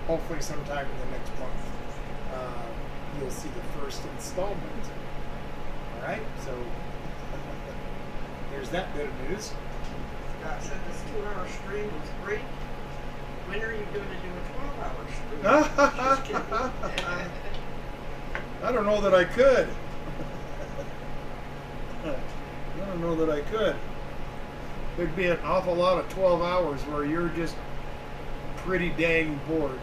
hopefully sometime in the next month you'll see the first installment. All right, so there's that bit of news. Scott said this 2-hour stream was great. When are you going to do a 12-hour stream? Just kidding. I don't know that I could. I don't know that I could. There'd be an awful lot of 12 hours where you're just pretty dang bored.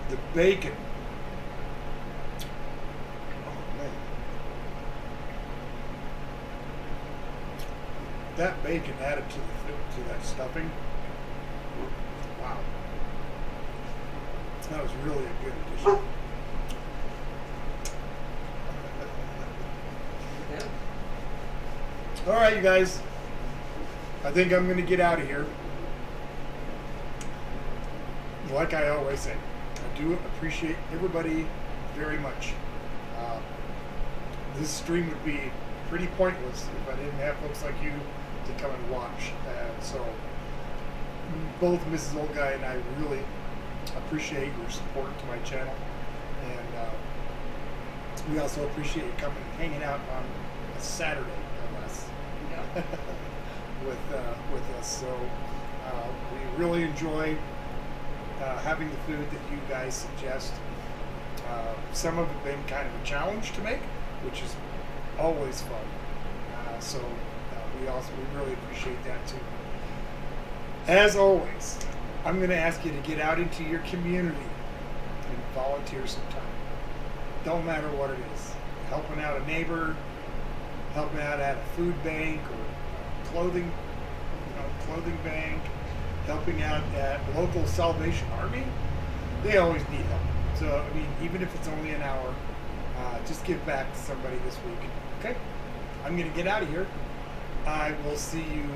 The bacon. Oh, man. That bacon added to that stuffing. Wow. That was really a good addition. Yeah. All right, you guys. I think I'm going to get out of here. Like I always say, I do appreciate everybody very much. This stream would be pretty pointless if I didn't have folks like you to come and watch. So both Mrs. Old Guy and I really appreciate your support to my channel, and we also appreciate you coming and hanging out on a Saturday, unless Yeah. with us. So we really enjoy having the food that you guys suggest. Some of it been kind of a challenge to make, which is always fun. So we really appreciate that too. As always, I'm going to ask you to get out into your community and volunteer some time. Don't matter what it is. Helping out a neighbor, helping out at a food bank or clothing bank, helping out at local Salvation Army. They always need help. So, I mean, even if it's only an hour, just give back to somebody this week. Okay? I'm going to get out of here. I will see you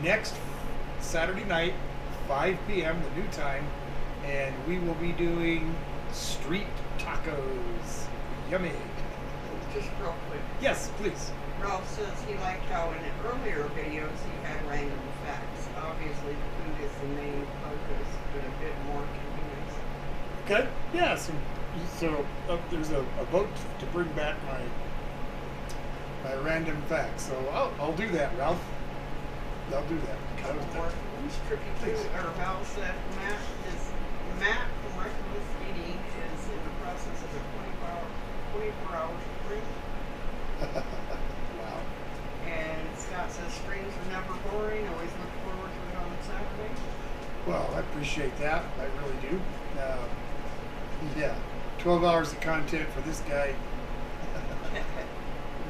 next Saturday night, 5 p.m., the new time, and we will be doing street tacos. Yummy. Just real quick. Yes, please. Ralph says he liked how in earlier videos he had random facts. Obviously, the food is the main focus, but a bit more convenience. Okay. Yeah. So there's a boat to bring back my random facts. So I'll do that, Ralph. I'll do that. Couple more things. Tricky too. Or Val said Matt from Reckless Eating is in the process of a 24-hour stream. Wow. And Scott says streams are never boring. Always look forward to it on Saturday. Well, I appreciate that. I really do. Yeah, 12 hours of content for this guy.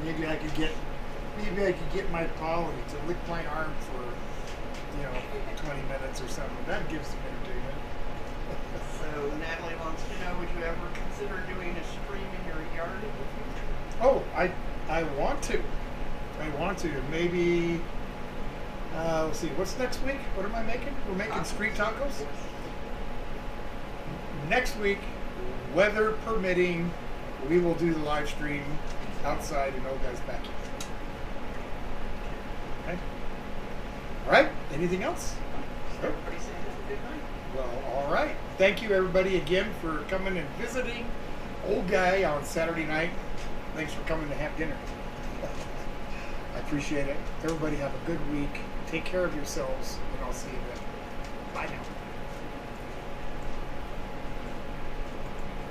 Maybe I could get my colleague to lick my arm for 20 minutes or something. That gives some entertainment. So Natalie wants to know, would you ever consider doing a stream in your yard in the future? Oh, I want to. Maybe. Let's see. What's next week? What am I making? We're making street tacos. Next week, weather permitting, we will do the live stream outside in Old Guy's backyard. Okay. All right. Anything else? Everybody saying have a good night. Well, all right. Thank you, everybody, again for coming and visiting Old Guy on Saturday night. Thanks for coming to have dinner. I appreciate it. Everybody have a good week. Take care of yourselves, and I'll see you then. Bye now.